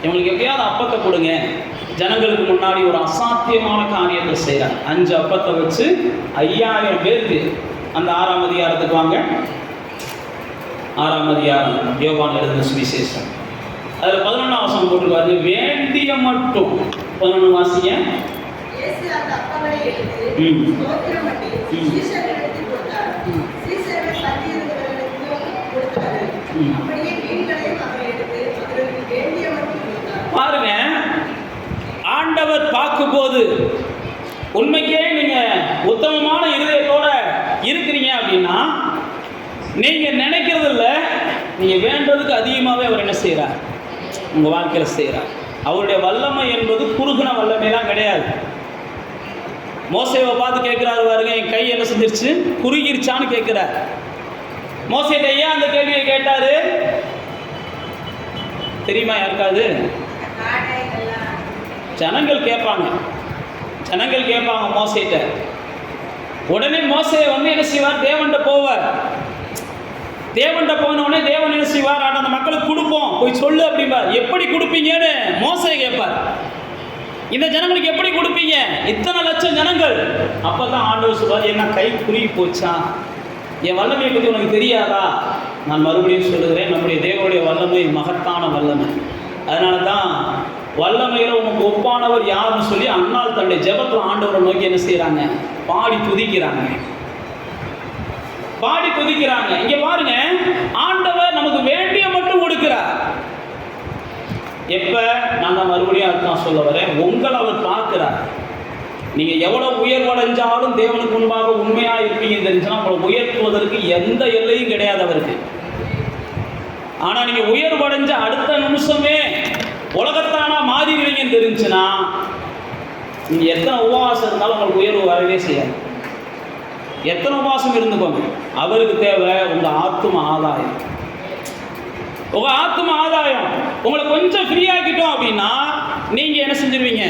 S1: இவங்களுக்கு எப்படியாவது அப்பத்தை கொடுங்க. ஜனங்களுக்கு முன்னாடி ஒரு அசாத்தியமான காரியத்தை செய்கிறார். 5 அப்பத்தை வச்சு 5000 பேருக்கு. அந்த 6ஆம் அதிகாரத்துக்கு வாங்க. 6ஆம் அதிகாரம் யோவான் எழுதின சுவிசேஷம், அதில் 11ஆம் வசனம் போட்டுருக்காரு, வேண்டிய மட்டும் 11 வாசிங்க. பாருங்க, ஆண்டவர் பார்க்கும்போது உண்மைக்கே நீங்க உத்தமமான இருதயத்தோட இருக்கிறீங்க அப்படின்னா நீங்க நினைக்கிறது இல்லை, நீங்க வேண்டதுக்கு அதிகமாகவே அவர் என்ன செய்கிறார், உங்க வாழ்க்கையில் செய்கிறார். அவருடைய வல்லமை என்பது குறுகின வல்லமைலாம் கிடையாது. மோசேவை பார்த்து கேட்குறாரு பாருங்க, என் கை என்ன செஞ்சிருச்சு, குறுகிருச்சான்னு கேட்குறார். மோசேட்ட ஏன் அந்த கேள்வியை கேட்டாரு தெரியுமா யாருக்காது? ஜனங்கள் கேட்பாங்க மோசேட்ட. உடனே மோசே என்ன செய்வார், தேவன்கிட்ட போவார். தேவன்கிட்ட போனோடனே தேவன் என்ன செய்வார்? அந்த மக்களுக்கு கொடுப்போம், போய் சொல்லு அப்படிம்பார். எப்படி கொடுப்பீங்கன்னு மோசே கேட்பார். இந்த ஜனங்களுக்கு எப்படி கொடுப்பீங்க? இத்தனை லட்சம் ஜனங்கள். அப்பதான் ஆண்டவர் சொல்வார், என்ன கை குறுகி போச்சா? என் வல்லமையை பற்றி உனக்கு தெரியாதா? நான் மறுபடியும் சொல்லுகிறேன், நம்முடைய தேவனுடைய வல்லமை மகத்தான வல்லமை. அதனால தான் வல்லமையில் உனக்கு ஒப்பானவர் யாருன்னு சொல்லி அன்னாள் தன்னுடைய ஜெபத்தில் ஆண்டவரை நோக்கி என்ன செய்கிறாங்க? பாடி துதிக்கிறாங்க, பாடி துதிக்கிறாங்க. இங்க பாருங்க, ஆண்டவர் நமக்கு வேண்டிய மட்டும் கொடுக்கிறார். எப்ப? நான் தான் மறுபடியும் அதுதான் சொல்ல வரேன், உங்களை அவர் பார்க்கிறார். நீங்க எவ்வளவு உயர்வடைஞ்சாலும் தேவனுக்கு முன்பாக உண்மையா இருப்பீங்கன்னு தெரிஞ்சுன்னா உங்களை உயர்த்துவதற்கு எந்த எல்லையும் கிடையாது அவருக்கு. ஆனா நீங்க உயர்வடைஞ்ச அடுத்த நிமிஷமே உலகத்தானா மாறிடுவீங்கன்னு தெரிஞ்சுன்னா நீங்க எத்தனை உபவாசம் இருந்தாலும் உங்களுக்கு உயர்வு வரவே செய்யாது. எத்தனை உபவாசம் இருந்துக்கோங்க, அவருக்கு தேவை உங்க ஆத்தும ஆதாயம். உங்க ஆத்தும ஆதாயம் உங்களை கொஞ்சம் ஃப்ரீ ஆக்கிட்டோம் அப்படின்னா நீங்க என்ன செஞ்சிருவீங்க?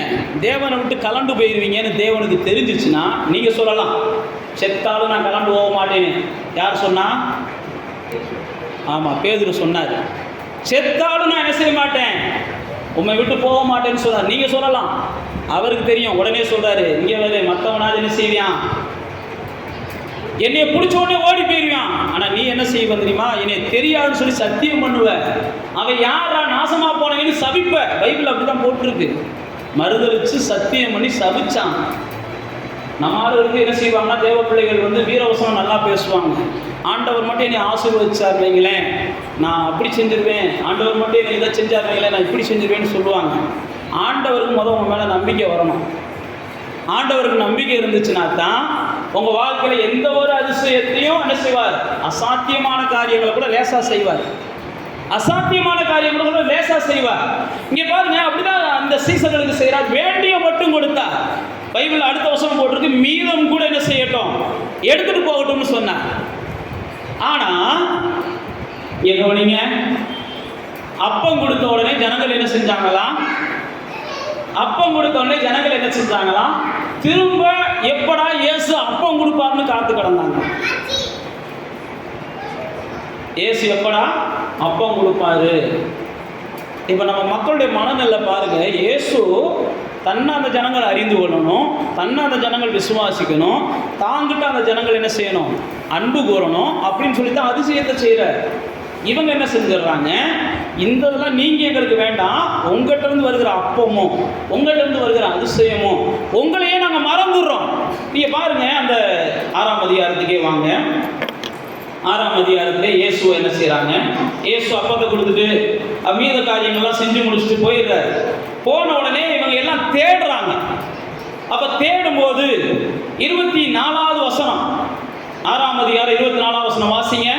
S1: தேவனை விட்டு கலண்டு போயிருவீங்கன்னு தேவனுக்கு தெரிஞ்சிச்சுன்னா நீங்க சொல்லலாம், செத்தாலும் நான் கலண்டு போக மாட்டேன்னு. யார் சொன்னா? ஆமா, பேதுரு சொன்னார், செத்தாலும் நான் என்ன செய்ய மாட்டேன், உண்மை விட்டு போக மாட்டேன்னு சொன்னார். நீங்க சொல்லலாம், அவருக்கு தெரியும். உடனே சொல்றாரு, இங்கே வேறு மற்றவனாவது என்ன செய்வியான்? என்னைய பிடிச்ச உடனே ஓடி போயிருவான். ஆனால் நீ என்ன செய்வ தெரியுமா? என்னை தெரியாதுன்னு சொல்லி சத்தியம் பண்ணுவ. அவன் யாரா நாசமா போனவன்னு சபிப்ப. பைபிள் அப்படிதான் போட்டிருக்கு. மறுதளிச்சு சத்தியம் பண்ணி சபிச்சான். நம்ம ஆளுக்கு என்ன செய்வாங்கன்னா, தேவ பிள்ளைகள் வீரவசனம் நல்லா பேசுவாங்க. ஆண்டவர் மட்டும் என்னை ஆசீர்வதிச்சார் வைங்களேன், நான் அப்படி செஞ்சிருவேன். ஆண்டவர் மட்டும் என்னை இதை செஞ்சார் வைங்களேன், நான் இப்படி செஞ்சிருவேன்னு சொல்லுவாங்க. ஆண்டவருக்கு முதல் உங்க மேலே நம்பிக்கை வரணும். ஆண்டவருக்கு நம்பிக்கை இருந்துச்சுன்னா தான் உங்கள் வாழ்க்கையில் எந்த ஒரு அதிசயத்தையும் என்ன செய்வார்? அசாத்தியமான காரியங்களை கூட லேசாக செய்வார். அசாத்தியமான காரியங்களை கூட லேசாக செய்வார். இங்கே பாருங்க, அப்படிதான் அந்த சீசர்களுக்கு செய்கிறார். வேண்டிய மட்டும் கொடுத்தா. பைபிள் அடுத்த வசனம் போட்டிருக்கு, மீதம் கூட என்ன செய்யட்டும், எடுத்துட்டு போகட்டும்னு சொன்னார். ஆனால் எங்க அப்பம் கொடுத்த உடனே ஜனங்கள் என்ன செஞ்சாங்களாம்? அப்பம் கொடுத்த உடனே ஜனங்கள் என்ன செஞ்சாங்களாம்? திரும்ப எப்படா இயேசு அப்பம் கொடுப்பார்னு காத்து கிடந்தாங்க. இயேசு எப்படா அப்பம் கொடுப்பாரு? இப்போ நம்ம மக்களுடைய மனநிலை பாருங்க. இயேசு தன்னை அந்த ஜனங்கள் அறிந்து கொள்ளணும், தன்னை அந்த ஜனங்கள் விசுவாசிக்கணும், தாங்கிட்ட அந்த ஜனங்கள் என்ன செய்யணும்? அன்பு கூறணும் அப்படின்னு சொல்லி தான் அதிசயத்தை செய்கிறார். இவங்க என்ன செஞ்சிடறாங்க? இந்த இதெல்லாம் நீங்கள் எங்களுக்கு வேண்டாம், உங்கள்கிட்ட இருந்து வருகிற அப்பமும் உங்கள்கிட்ட இருந்து வருகிற அதிசயமும் உங்களையே நாங்கள் மறந்துடுறோம். நீங்கள் பாருங்கள், அந்த 6ஆம் அதிகாரத்துக்கே வாங்க. 6ஆம் அதிகாரத்திலே இயேசு என்ன செய்கிறாங்க? இயேசு அப்பத்தை கொடுத்துட்டு மீத காரியங்கள்லாம் செஞ்சு முடிச்சுட்டு போயிடுறாரு. போன உடனே இவங்க எல்லாம் தேடுறாங்க. அப்போ தேடும்போது 24வது வசனம், 6ஆம் அதிகாரம் 24வது வசனம் வாசிங்க.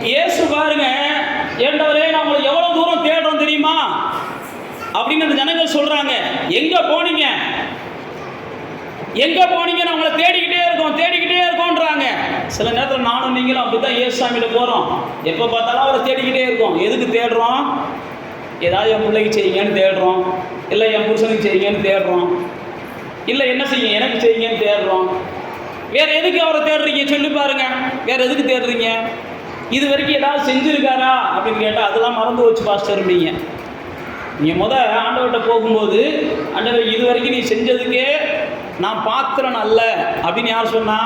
S1: இயேசு பாருங்க, ஏண்டவரே நான் உங்களை எவ்வளவு தூரம் தேடுறோம் தெரியுமா அப்படின்னு அந்த ஜனங்கள் சொல்றாங்க. எங்க போனீங்க, எங்க போனீங்க? நான் உங்களை தேடிக்கிட்டே இருக்கோம்ன்றாங்க. சில நேரத்தில் நானும் நீங்களும் அப்படித்தான் இயேசுசாமிகிட்ட போறோம். எப்போ பார்த்தாலும் அவரை தேடிக்கிட்டே இருக்கோம். எதுக்கு தேடுறோம்? ஏதாவது என் பிள்ளைக்கு செய்யுங்கன்னு தேடுறோம், இல்லை என் புருஷனுக்கு செய்யுங்கன்னு தேடுறோம், இல்லை என்ன செய்யுங்க எனக்கு செய்யுங்கன்னு தேடுறோம். வேற எதுக்கு அவரை தேடுறீங்க சொல்லி பாருங்க. வேற எதுக்கு தேடுறீங்க? இது வரைக்கும் ஏதாவது செஞ்சிருக்காரா அப்படின்னு கேட்டால் அதெல்லாம் மறந்து வச்சு பாஸ்டர்பீங்க. நீங்கள் ஆண்டவர்கிட்ட போகும்போது, ஆண்டவர் இது வரைக்கும் நீ செஞ்சதுக்கே நான் பாத்திரன் அல்ல அப்படின்னு யார் சொன்னா?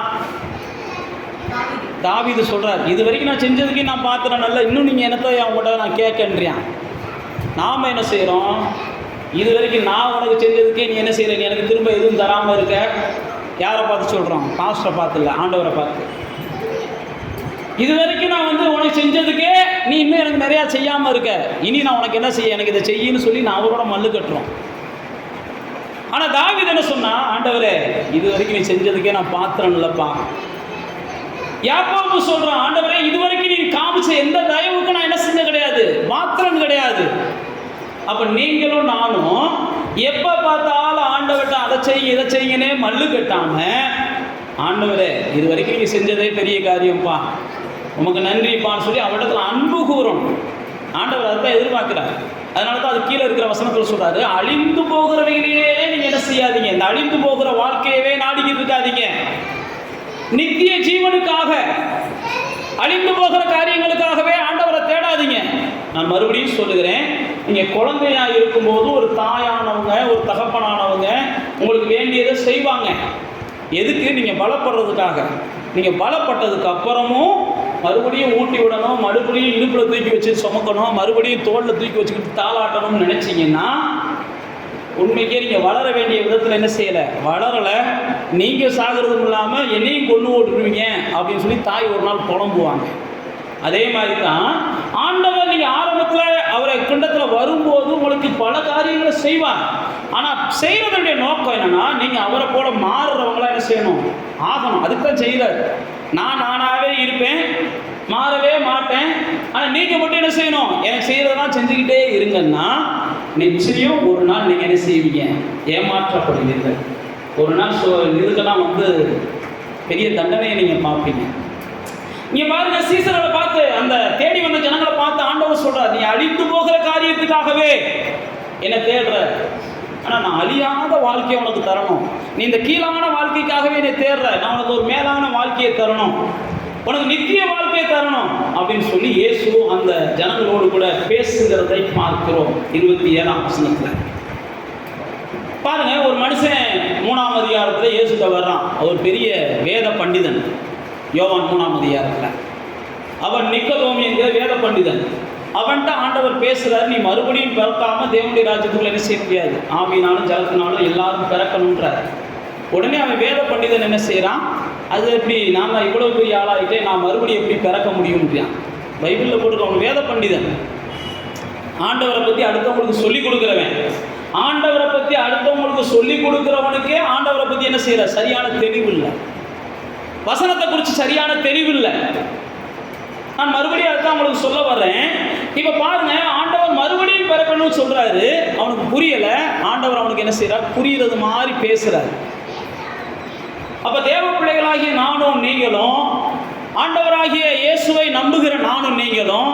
S1: தாவீது சொல்கிறார், இது வரைக்கும் நான் செஞ்சதுக்கே நான் பாத்திரன் அல்ல, இன்னும் நீங்கள் என்னத்தை அவங்கள்ட்ட நான் கேட்கன்றியான். நாம் என்ன செய்கிறோம்? இது வரைக்கும் நான் உனக்கு செஞ்சதுக்கே நீ என்ன செய்கிற, நீ எனக்கு திரும்ப எதுவும் தராமல் இருக்க. யாரை பார்த்து சொல்கிறோம்? பாஸ்டரை பார்த்து இல்லை, ஆண்டவரை பார்த்து. இது வரைக்கும் நான் உனக்கு செஞ்சதுக்கே நீ இன்னும் எனக்கு நிறையா செய்யாமல் இருக்க, இனி நான் உனக்கு என்ன செய்ய, எனக்கு இதை செய்யன்னு சொல்லி நான் அவரோட மல்லு கட்டுறோம். ஆனால் தாவீது என்ன சொன்னா? ஆண்டவரே இது வரைக்கும் நீ செஞ்சதுக்கே நான் பாத்திரம் இல்லைப்பா. யாக்கோபு சொல்றான், ஆண்டவரே இது வரைக்கும் நீ காமிச்ச எந்த தயவுக்கு நான் என்ன செஞ்ச கிடையாது, மாத்திரம் கிடையாது. அப்ப நீங்களும் நானும் எப்ப பார்த்தாலும் ஆண்டவர்கிட்ட அதை செய்ய இதை செய்யனே மல்லு கட்டாம, ஆண்டவரே இது வரைக்கும் நீங்க செஞ்சதே பெரிய காரியம்ப்பா, உமக்கு நன்றிப்பான்னு சொல்லி அவரிடத்துல அன்பு கூறணும். ஆண்டவர் அதை எதிர்பார்க்கிறார். அதனால தான் அது கீழே இருக்கிற வசனத்தில் சொல்றாரு, அழிந்து போகிறவைகளையே நீங்க என்ன செய்யாதீங்க, இந்த அழிந்து போகிற வாழ்க்கையவே நாடிக்கிட்டு இருக்காதீங்க. நித்திய ஜீவனுக்காக, அழிந்து போகிற காரியங்களுக்காகவே ஆண்டவரை தேடாதீங்க. நான் மறுபடியும் சொல்லுகிறேன், நீங்க குழந்தையா இருக்கும்போது ஒரு தாயானவங்க ஒரு தகப்பனானவங்க உங்களுக்கு வேண்டியதை செய்வாங்க. எதுக்கு? நீங்க பலப்படுறதுக்காக. நீங்க பலப்பட்டதுக்கு அப்புறமும் மறுபடியும் ஊட்டி விடணும், மறுபடியும் இடுப்புல தூக்கி வச்சு சுமக்கணும், மறுபடியும் தோளில் தூக்கி வச்சுக்கிட்டு தாளாட்டணும்னு நினைச்சிங்கன்னா உண்மைக்கே நீங்கள் வளர வேண்டிய விதத்தில் என்ன செய்யலை, வளரலை. நீங்கள் சாகிறதும் இல்லாமல் என்னையும் கொண்டு ஓட்டுருவீங்க அப்படின்னு சொல்லி தாய் ஒரு நாள் புலம்புவாங்க. அதே மாதிரி தான் ஆண்டவர் நீங்கள் ஆரம்பத்தில் அவரை கிண்டத்தில் வரும்போது உங்களுக்கு பல காரியங்களை செய்வார். ஆனால் செய்கிறதுடைய நோக்கம் என்னென்னா, நீங்கள் அவரை போல மாறுறவங்களாம் என்ன செய்யணும், ஆகணும். அதுக்கு தான் செய்கிறார். நான் நானாகவே இருப்பேன், மாறவே மாட்டேன், ஆனால் நீங்கள் மட்டும் என்ன செய்யணும், எனக்கு செய்கிறதெல்லாம் செஞ்சுக்கிட்டே இருங்கன்னா நிச்சயம் ஒரு நாள் நீங்கள் என்ன செய்வீங்க, ஏமாற்றப்படுவீர்கள். ஒரு நாள் இதுக்கெல்லாம் பெரிய தண்டனையை நீங்கள் பார்ப்பீங்க. நீங்க பாருங்க, சீசர்களை பார்த்து, அந்த தேடி வந்த ஜனங்களை பார்த்து ஆண்டவர் சொல்றார், நீ அழிந்து போகிற காரியத்துக்காகவே என்ன தேடுற, ஆனா நான் அழியாத வாழ்க்கையை உனக்கு தரணும். நீ இந்த கீழான வாழ்க்கைக்காகவே என்னை தேடுற, நான் உனக்கு ஒரு மேலான வாழ்க்கையை தரணும், உனக்கு நித்திய வாழ்க்கையை தரணும் அப்படின்னு சொல்லி இயேசு அந்த ஜனங்களோடு கூட பேசுகிறதை பார்க்கிறோம். 27ஆம் வசனத்துல பாருங்க, ஒரு மனுஷன் 3ஆம் அதிகாரத்தில் இயேசுட்ட வர்றான். அவர் பெரிய வேத பண்டிதன். யோவான் 3ஆம் அதிகாரத்தில் அவன் நிக்கதோமி என்கிற வேத பண்டிதன். அவன்கிட்ட ஆண்டவர் பேசுறாரு, நீ மறுபடியும் பிறக்காம தேவனுடைய ராஜ்யத்துக்குள்ள என்ன செய்ய முடியாது, ஆவியினாலும் ஜலத்தினாலும் எல்லாரும் பிறக்கணுன்றார். உடனே அவன் வேத பண்டிதன் என்ன செய்யறான், அது எப்படி நான் இவ்வளவு பெரிய ஆளாயிட்டேன், நான் மறுபடியும் எப்படி பிறக்க முடியும்? பைபிளில் போட்டுருக்கவன் வேத பண்டிதன். ஆண்டவரை பற்றி அடுத்தவங்களுக்கு சொல்லிக் கொடுக்குறவன். ஆண்டவரை பற்றி அடுத்தவங்களுக்கு சொல்லிக் கொடுக்குறவனுக்கே ஆண்டவரை பற்றி என்ன செய்யற, சரியான தெளிவு இல்லை, வசனத்தை குறித்து சரியான தெளிவு இல்லை. நான் மறுபடியும் அதுதான் உங்களுக்கு சொல்ல வர்றேன். இப்போ பாருங்க, ஆண்டவர் மறுபடியும் பிறக்கணும்னு சொல்றாரு, அவனுக்கு புரியல. ஆண்டவர் அவனுக்கு என்ன செய்யறார், புரியுறது மாதிரி பேசுறாரு. அப்ப தேவ பிள்ளைகளாகிய நானும் நீங்களும், ஆண்டவராகிய இயேசுவை நம்புகிற நானும் நீங்களும்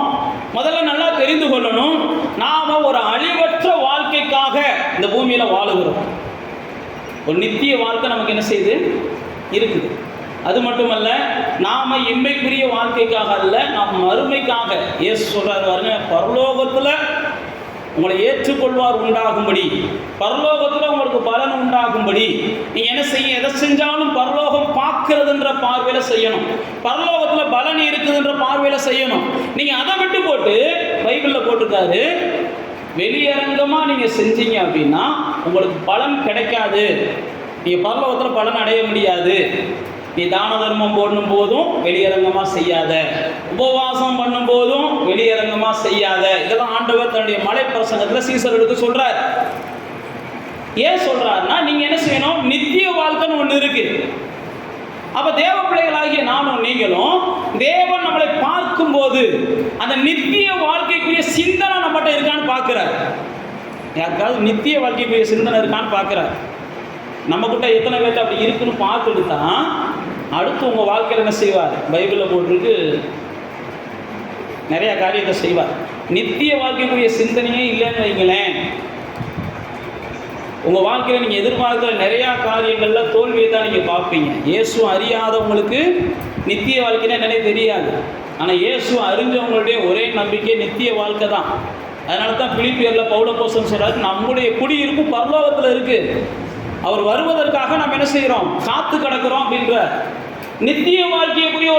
S1: முதல்ல நல்லா தெரிந்து கொள்ளணும், நாம ஒரு அழிவற்ற வாழ்க்கைக்காக இந்த பூமியில வாழுகிறோம். ஒரு நித்திய வாழ்க்கை நமக்கு என்ன செய்யுது, இருக்குது. அது மட்டுமல்ல, நாம இன்மைக்குரிய வாழ்க்கைக்காக அல்ல, நாம் மறுமைக்காக. இயேசு சொல்றாரு பாருங்க, பரலோகத்துல உங்களை ஏற்றுக்கொள்வார் உண்டாகும்படி, பரலோகத்துல உங்களுக்கு பலன் உண்டாகும்படி நீங்க என்ன செய்ய, எதை செஞ்சாலும் பரலோகம் பார்க்கிறதுன்ற பார்வையில செய்யணும், பரலோகத்துல பலன் இருக்குதுன்ற பார்வையில செய்யணும். நீங்க அதை விட்டு போட்டு, பைபிள்ல போட்டிருக்காரு, வெளியரங்கமா நீங்க செஞ்சீங்க அப்படின்னா உங்களுக்கு பலன் கிடைக்காது, நீங்க பரலோகத்துல பலன் அடைய முடியாது. நீ தான தர்மம் போடும் போதும் வெளியரங்கமா செய்யாத, உபவாசம் பண்ணும் போதும் வெளியரங்கமா செய்யாத. இதெல்லாம் ஆண்டவர் தன்னுடைய மலை பிரசங்கத்துல சீசர்களுக்கு சொல்றார். ஏன் சொல்றாருன்னா, நீங்க என்ன செய்யணும், நித்திய வாழ்க்கைன்னு ஒண்ணு இருக்கு. அப்ப தேவ பிள்ளைகளாகிய நானும் நீங்களும் தேவன் நம்மளை பார்க்கும் போது அந்த நித்திய வாழ்க்கைக்குரிய சிந்தனை நம்மகிட்ட இருக்கான்னு பார்க்கிறார். யாருக்காவது நித்திய வாழ்க்கைக்குரிய சிந்தனை இருக்கான்னு பார்க்கிறார். நம்ம கிட்ட எத்தனை பேர்ட்ட அப்படி இருக்குன்னு பார்த்துட்டு தான் அடுத்து உங்க வாழ்க்கையில் என்ன செய்வார், பைபிளில் போட்டிருக்கு, நிறைய காரியத்தை செய்வார். நித்திய வாழ்க்கைக்குரிய சிந்தனையே இல்லைன்னு வைங்களேன், உங்க வாழ்க்கையில் நீங்க எதிர்பார்க்கிற நிறைய காரியங்கள்ல தோல்வியை தான் நீங்க பார்ப்பீங்க. இயேசு அறியாதவங்களுக்கு நித்திய வாழ்க்கைன்னா என்னன்னே தெரியாது. ஆனா இயேசு அறிஞ்சவங்களுடைய ஒரே நம்பிக்கை நித்திய வாழ்க்கை தான். அதனால தான் பிலிப்பியர்ல பவுலப்போஸ்தலன் சொல்றாரு, நம்முடைய குடியிருப்பு பரலோகத்துல இருக்கு, அவர் வருவதற்காக நாம் என்ன செய்கிறோம், காத்து கிடக்கிறோம் அப்படின்ற நித்திய வாழ்க்கைக்குரிய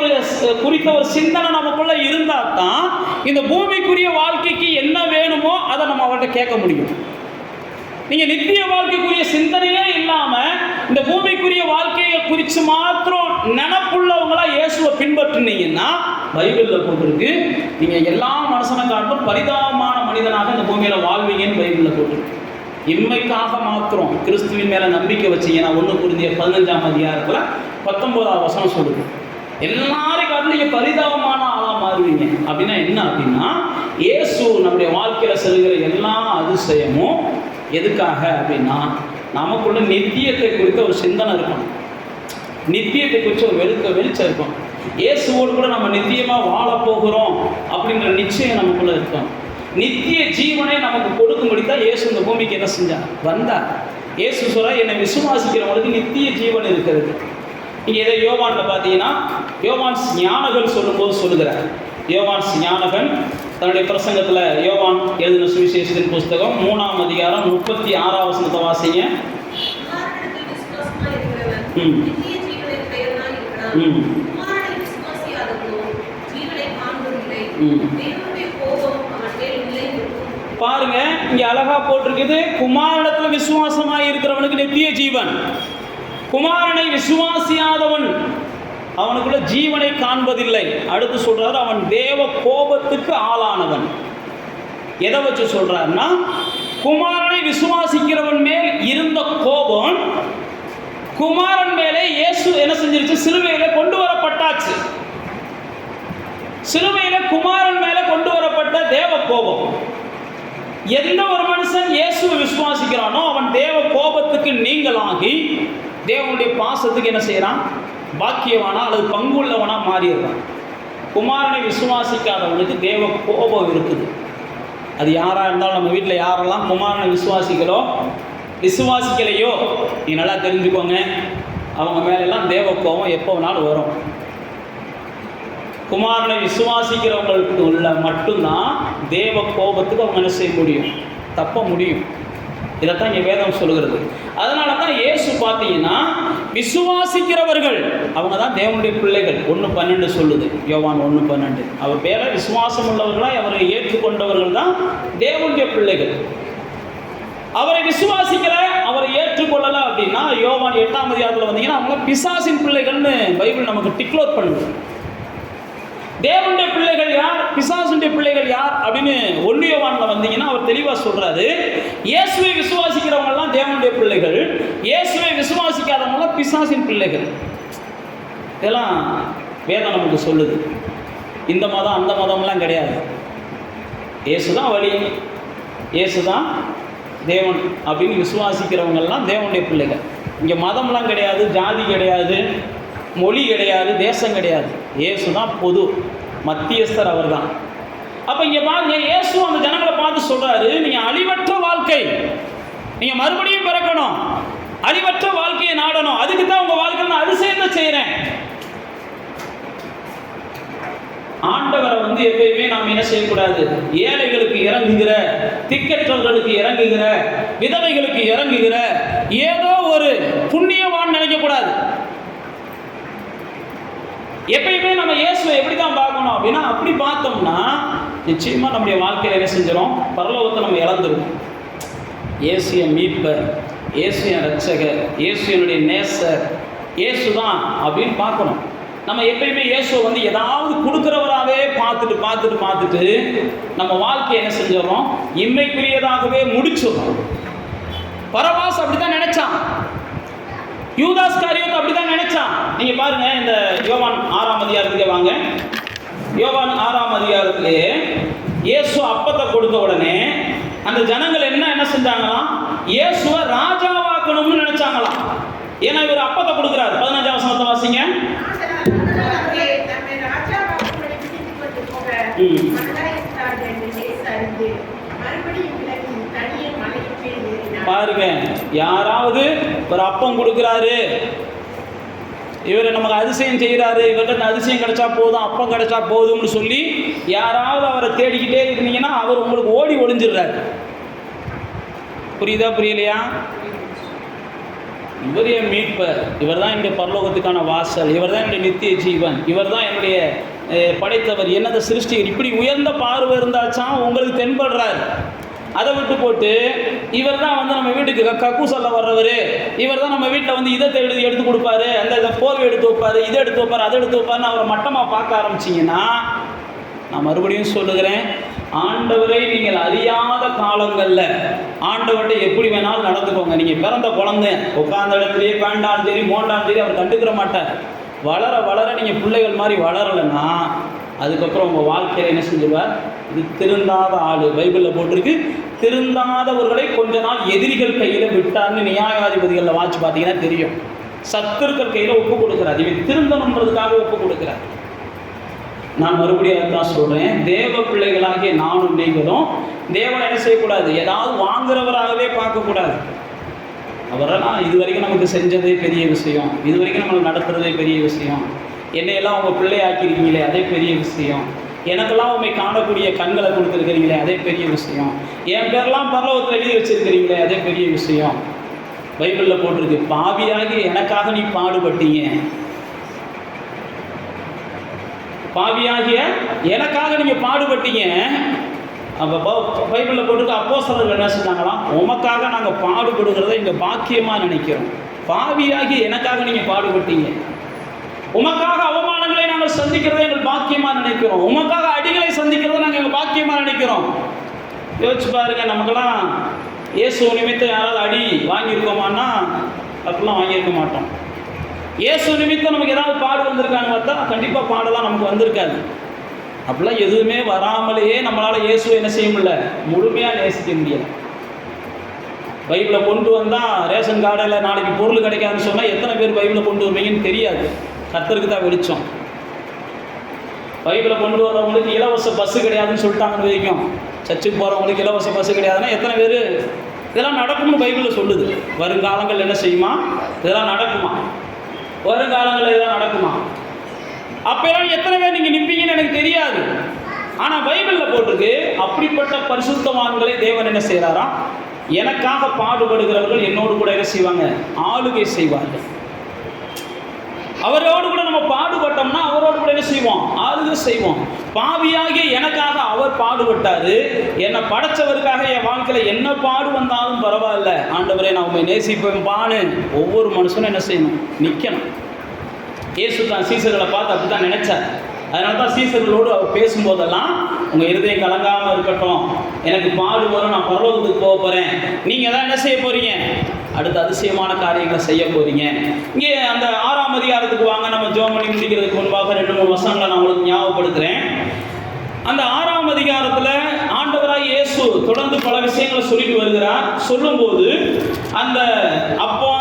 S1: குறித்த ஒரு சிந்தனை நமக்குள்ள இருந்தா தான் இந்த பூமிக்குரிய வாழ்க்கைக்கு என்ன வேணுமோ அதை நம்ம அவர்கிட்ட கேட்க முடியும். நீங்க நித்திய வாழ்க்கைக்குரிய சிந்தனையே இல்லாம இந்த பூமிக்குரிய வாழ்க்கையை குறித்து மாத்திரம் நினப்புள்ளவங்களா இயேசுவை பின்பற்றினீங்கன்னா, பைபிள்ல போட்டிருக்கு, நீங்க எல்லா மனுஷனை காட்டிலும் பரிதாபமான மனிதனாக இந்த பூமியில வாழ்வீங்கன்னு பைபிள்ல போட்டிருக்கு. இன்மைக்காக மாத்திரம் கிறிஸ்துவின் மேல நம்பிக்கை வச்சீங்கன்னா 1 கொரிந்தியர் 15ஆம் அதிகாரத்துல 19ஆம் வசனம் சொல்லுது, எல்லாரையும் காட்டிலும் நீங்க பரிதாபமான ஆளா மாறுவீங்க. அப்படின்னா என்ன அப்படின்னா, இயேசு நம்முடைய வாழ்க்கையில் செல்கிற எல்லா அதிசயமும் எதுக்காக அப்படின்னா, நமக்குள்ள நித்தியத்தை குறித்த ஒரு சிந்தனை இருக்கணும், நித்தியத்தை குறித்து ஒரு வெளிச்சம் இருக்கும். இயேசுவோடு கூட நம்ம நித்தியமாக வாழப்போகிறோம் அப்படின்ற நிச்சயம் நமக்குள்ள இருக்கும். நித்திய ஜீவனை நமக்கு கொடுக்கும்படி தான் இயேசு இந்த பூமிக்கு என்ன செஞ்சார், வந்தார். இயேசு சொல்ற, என்னை விசுவாசிக்கிறவங்களுக்கு நித்திய ஜீவன் இருக்கிறது. நீங்கள் இதை யோவானில் பார்த்தீங்கன்னா, யோவான் ஞானகன் சொல்லும்போது சொல்லுகிறார். யோவான் ஞானகன் தன்னுடைய பிரசங்கத்தில், யோவான் எழுதின சுவிசேஷத்தின் புஸ்தகம் 3ஆம் அதிகாரம் 36ஆம் வசனத்தை வாசிங்க. பாருங்க, இங்க அழகா போட்டிருக்குது, குமாரனிடத்தில் விசுவாசமாய் இருக்கிறவனுக்கு நித்திய ஜீவன், குமாரனை விசுவாசியாதவன் அவனுக்குள்ள ஜீவனை காண்பதில்லை. அடுத்து சொல்றாரு, அவன் தேவ கோபத்துக்கு ஆளானவன். எதை வச்சு சொல்றாருன்னா, குமாரனை விசுவாசிக்கிறவன் மேல் இருந்த கோபம் குமாரன் மேலே இயேசு என்ன செஞ்சிருச்சு, சிலுவையில கொண்டு வரப்பட்டாச்சு. சிலுவையில குமாரன் மேல கொண்டு வரப்பட்ட தேவ கோபம். எந்த ஒரு மனுஷன் இயேசுவை விசுவாசிக்கிறானோ அவன் தேவ கோபத்துக்கு நீங்களாகி தேவனுடைய பாசத்துக்கு என்ன செய்யறான், பாக்கியவானா அல்லது பங்குள்ளவனா மாறிடுறான். குமாரனை விசுவாசிக்காதவனுக்கு தேவ கோபம் இருக்குது. அது யாராக இருந்தாலும், நம்ம வீட்டில் யாரெல்லாம் குமாரனை விசுவாசிக்கலையோ நீ நல்லா தெரிஞ்சுக்கோங்க, அவங்க மேலெல்லாம் தேவ கோபம் எப்போ வேணாலும் வரும். குமாரனை விசுவாசிக்கிறவங்களுக்கு உள்ள மட்டும்தான் தேவ கோபத்துக்கு அவங்க என்ன செய்ய முடியும், தப்ப முடியும். இதைத்தான் இங்கே வேதம் சொல்லுகிறது. அதனால தான் இயேசு பார்த்தீங்கன்னா, விசுவாசிக்கிறவர்கள் அவங்க தான் தேவனுடைய பிள்ளைகள். 1:12 சொல்லுது, யோவான் 1:12. அவர் பேரை விசுவாசம் உள்ளவர்களாக அவரை ஏற்றுக்கொண்டவர்கள் தான் தேவனுடைய பிள்ளைகள். அவரை விசுவாசிக்கிற, அவரை ஏற்றுக்கொள்ளலை அப்படின்னா, யோவான் 8ஆம் அதிகாரத்தில் வந்தீங்கன்னா அவங்கள பிசாசின் பிள்ளைகள்னு பைபிள் நமக்கு டிக்ளேர் பண்ணுது. தேவனுடைய பிள்ளைகள் யார், பிசாசுடைய பிள்ளைகள் யார் அப்படின்னு 1 யோவானில் வந்தீங்கன்னா அவர் தெளிவாக சொல்றாரு, இயேசுவை விசுவாசிக்கிறவங்கலாம் தேவனுடைய பிள்ளைகள், இயேசுவை விசுவாசிக்காதவங்களாம் பிசாசின் பிள்ளைகள். இதெல்லாம் வேதம் நமக்கு சொல்லுது. இந்த மதம் அந்த மதம்லாம் கிடையாது. இயேசுதான் வழி, இயேசுதான் தேவன் அப்படின்னு விசுவாசிக்கிறவங்கெல்லாம் தேவனுடைய பிள்ளைகள். இங்கே மதம்லாம் கிடையாது, ஜாதி கிடையாது, மொழி கிடையாது, தேசம் கிடையாது. இயேசு தான் பொது மத்தியஸ்தர், அவர் தான். அப்போ இங்கே பாருங்க, இயேசு அந்த ஜனங்களை பார்த்து சொல்றாரு, நீங்கள் அழிவற்ற வாழ்க்கை, நீங்கள் மறுபடியும் பிறக்கணும், அழிவற்ற வாழ்க்கையை நாடணும். அதுக்கு தான் உங்கள் வாழ்க்கையில் நான் அதிசயத்தை செய்கிறேன். ஆண்டவரை எப்பயுமே நாம் என்ன செய்யக்கூடாது, ஏழைகளுக்கு இறங்குகிற, திக்கற்றவர்களுக்கு இறங்குகிற, விதவைகளுக்கு இறங்குகிற ஏதோ ஒரு புண்ணியவான் நினைக்கக்கூடாது. எப்பயுமே நம்ம இயேசுவை எப்படி தான் பார்க்கணும் அப்படின்னா, அப்படி பார்த்தோம்னா நிச்சயமாக நம்முடைய வாழ்க்கையில் என்ன செஞ்சிடும், பரலோகத்தை நம்ம இழந்துடும். இயேசு என் மீட்பர், இயேசு என் ரட்சகர், இயேசு என்னுடைய நேசர், இயேசு தான் அப்படின்னு பார்க்கணும். நம்ம எப்பயுமே இயேசுவை ஏதாவது கொடுக்குறவராகவே பார்த்துட்டு நம்ம வாழ்க்கையை என்ன செஞ்சிடறோம், இம்மைக்குரியதாகவே முடிச்சிடறோம். பரபாஸ் அப்படி தான் நினைச்சான், யூதாஸ் காரியோத் அப்படி தான் நினைச்சான். நீங்க பாருங்க, இந்த யோவான் 6ஆம் அதிகாரத்துக்கே வாங்க. யோவான் 6ஆம் அதிகாரத்திலே இயேசு அப்பத்தை கொடுத்த உடனே அந்த ஜனங்கள் என்ன செஞ்சாங்களாம், இயேசுவை ராஜாவாக்கணும்னு நினைச்சாங்களாம். ஏன்னா இவர் அப்பத்தை கொடுக்குறாரு. 15ஆம் வசனத்தை வாசிங்க. பாருங்க, யாராவது ஒரு அப்பம் கொடுக்குறாரு, இவர் நமக்கு அதிசயம் செய்கிறாரு, இவர்கிட்ட அதிசயம் கிடைச்சா போதும், அப்பம் கிடைச்சா போதும்னு சொல்லி யாராவது அவரை தேடிக்கிட்டே இருந்தீங்கன்னா அவர் உங்களுக்கு ஓடி ஒளிஞ்சிடுறாரு. புரியுதா, புரியலையா? இவர் என் மீட்பர், இவர் தான் என்னுடைய பரலோகத்துக்கான வாசல், இவர் தான் என்னுடைய நித்திய ஜீவன், இவர் தான் என்னுடைய படைத்தவர், என்னதை சிருஷ்டிகர், இப்படி உயர்ந்த பார்வை இருந்தாச்சான் உங்களுக்கு தென்படுறாரு. அதை விட்டு போட்டு இவர் தான் நம்ம வீட்டுக்கு கக்கூசல்ல வர்றவர், இவர் தான் நம்ம வீட்டில் இதை எடுத்து கொடுப்பாரு, அந்த போர்வை எடுத்து வைப்பார், இதை எடுத்து வைப்பார், அதை எடுத்து வைப்பாருன்னு அவரை மட்டமாக பார்க்க ஆரம்பிச்சிங்கன்னா, நான் மறுபடியும் சொல்லுகிறேன், ஆண்டவரை நீங்கள் அறியாத காலங்களில் ஆண்டவர்கிட்ட எப்படி வேணாலும் நடந்துக்கோங்க. நீங்கள் பிறந்த குழந்தை உட்கார்ந்த இடத்துலையே வேண்டாம் சரி மோண்டாலும் சரி அவர் கண்டுக்கிற மாட்டார். வளர வளர நீங்கள் பிள்ளைகள் மாதிரி வளரலைன்னா அதுக்கப்புறம் உங்கள் வாழ்க்கையில் என்ன செஞ்சுவார்? இது திருந்தாத ஆள், பைபிளில் போட்டிருக்கு, திருந்தாதவர்களை கொஞ்ச நாள் எதிரிகள் கையில் விட்டார்னு நியாயாதிபதிகளில் வாட்சி பார்த்தீங்கன்னா தெரியும். சத்துருக்கள் கையில் ஒப்பு கொடுக்குறார், இவன் திருந்தணுன்றதுக்காக ஒப்பு கொடுக்குறார். நான் மறுபடியும் தான் சொல்கிறேன், தேவ பிள்ளைகளாகிய நானும் நீங்களும் தேவனை என்ன செய்யக்கூடாது? ஏதாவது வாங்குறவராகவே பார்க்கக்கூடாது. அவரெல்லாம் இது வரைக்கும் நமக்கு செஞ்சதே பெரிய விஷயம், இது வரைக்கும் நம்மளை நடத்துகிறதே பெரிய விஷயம், என்னையெல்லாம் உங்கள் பிள்ளை ஆக்கியிருக்கீங்களே அதே பெரிய விஷயம், எனக்கெல்லாம் உண்மை காணக்கூடிய கண்களை கொடுத்துருக்கிறீங்களே அதே பெரிய விஷயம், என் பேரெல்லாம் பரலோகத்தில் எழுதி வச்சிருக்கிறீங்களே அதே பெரிய விஷயம். பைபிளில் போட்டிருக்கு, பாவியாகி எனக்காக நீ பாடுபட்டீங்க, பாவியாகிய எனக்காக நீங்கள் பாடுபட்டீங்க. அப்போ பைபிளில் போட்டிருக்கு, அப்போஸ்தலர்கள் என்ன செஞ்சாங்களாம்? உமக்காக நாங்கள் பாடுபடுகிறத எங்கள் பாக்கியமாக நினைக்கிறோம். பாவியாகி எனக்காக நீங்கள் பாடுபட்டீங்க, உமக்காக அவமானங்களை நாங்கள் சந்திக்கிறதை எங்கள் பாக்கியமாக நினைக்கிறோம், உமக்காக அடிகளை சந்திக்கிறதை நாங்கள் எங்கள் பாக்கியமாக நினைக்கிறோம். யோசிச்சு பாருங்க, நமக்கெல்லாம் இயேசு நிமித்தம் யாராவது அடி வாங்கியிருக்கோமான்னா அப்படிலாம் வாங்கியிருக்க மாட்டோம். இயேசு நிமித்தம் நமக்கு ஏதாவது பாடு வந்திருக்காங்க பார்த்தா கண்டிப்பாக பாடலாம் நமக்கு வந்திருக்காது. அப்படிலாம் எதுவுமே வராமலேயே நம்மளால் இயேசுவை என்ன செய்ய முடியல? முழுமையாக நேசிக்க முடியலை. பைபிளை கொண்டு வந்தால் ரேஷன் கார்டில் நாளைக்கு பொருள் கிடைக்காதுன்னு சொன்னால் எத்தனை பேர் பைபிளை கொண்டு வருவீங்கன்னு தெரியாது. கர்த்தருக்கு தான் வெளிச்சம். பைபிளை கொண்டு வரவங்களுக்கு இலவச பஸ்ஸு கிடையாதுன்னு சொல்லிட்டாங்கன்னு வரைக்கும், சர்ச்சுக்கு போகிறவங்களுக்கு இலவச பஸ்ஸு கிடையாதுன்னா எத்தனை பேர் இதெல்லாம் நடக்கும்னு பைபிளில் சொல்லுது. வருங்காலங்கள் என்ன செய்யுமா? இதெல்லாம் நடக்குமா? வருங்காலங்களில் இதெல்லாம் நடக்குமா? அப்பெல்லாம் எத்தனை பேர் நீங்கள் நிற்பீங்கன்னு எனக்கு தெரியாது. ஆனால் பைபிளில் போட்டிருக்கு, அப்படிப்பட்ட பரிசுத்தவான்களை தேவன் என்ன செய்கிறாராம்? எனக்காக பாடுபடுகிறவர்கள் என்னோடு கூட என்ன செய்வாங்க? ஆளுகை செய்வார்கள். அவரோடு கூட நம்ம பாடுபட்டோம்னா அவரோடு கூட என்ன செய்வோம்? ஆளுகை செய்வோம். பாவியாகிய எனக்காக அவர் பாடுபட்டாரு, என்னை படைச்சவருக்காக என் வாழ்க்கையில் என்ன பாடு வந்தாலும் பரவாயில்ல, ஆண்டவரே நான் உண்மை நேசிப்பேன் பானு ஒவ்வொரு மனுஷனும் என்ன செய்யணும்? நிற்கணும். இயேசு தான் சீசர்களை பார்த்து அப்படி தான் நினைச்சார். அதனால தான் சீசர்களோடு அவர் பேசும்போதெல்லாம் உங்கள் இருதயம் கலங்காமல் இருக்கட்டும், எனக்கு பாடு வரும், நான் பரலோகத்துக்கு போக போகிறேன், நீங்கள் தான் என்ன செய்ய போகிறீங்க? அடுத்த அதிசயமான காரியங்களை செய்ய போகிறீங்க. இங்கே அந்த 6ஆம் அதிகாரத்துக்கு வாங்க. நம்ம ஜெபம் பண்ணி முடிக்கிறதுக்கு முன்பாக 2-3 வசனங்களை நான் உங்களுக்கு ஞாபகப்படுத்துகிறேன். அந்த 6ஆம் அதிகாரத்தில் ஆண்டவராய் இயேசு தொடர்ந்து பல விஷயங்களை சொல்லிட்டு வருகிறார். சொல்லும்போது அந்த அப்போ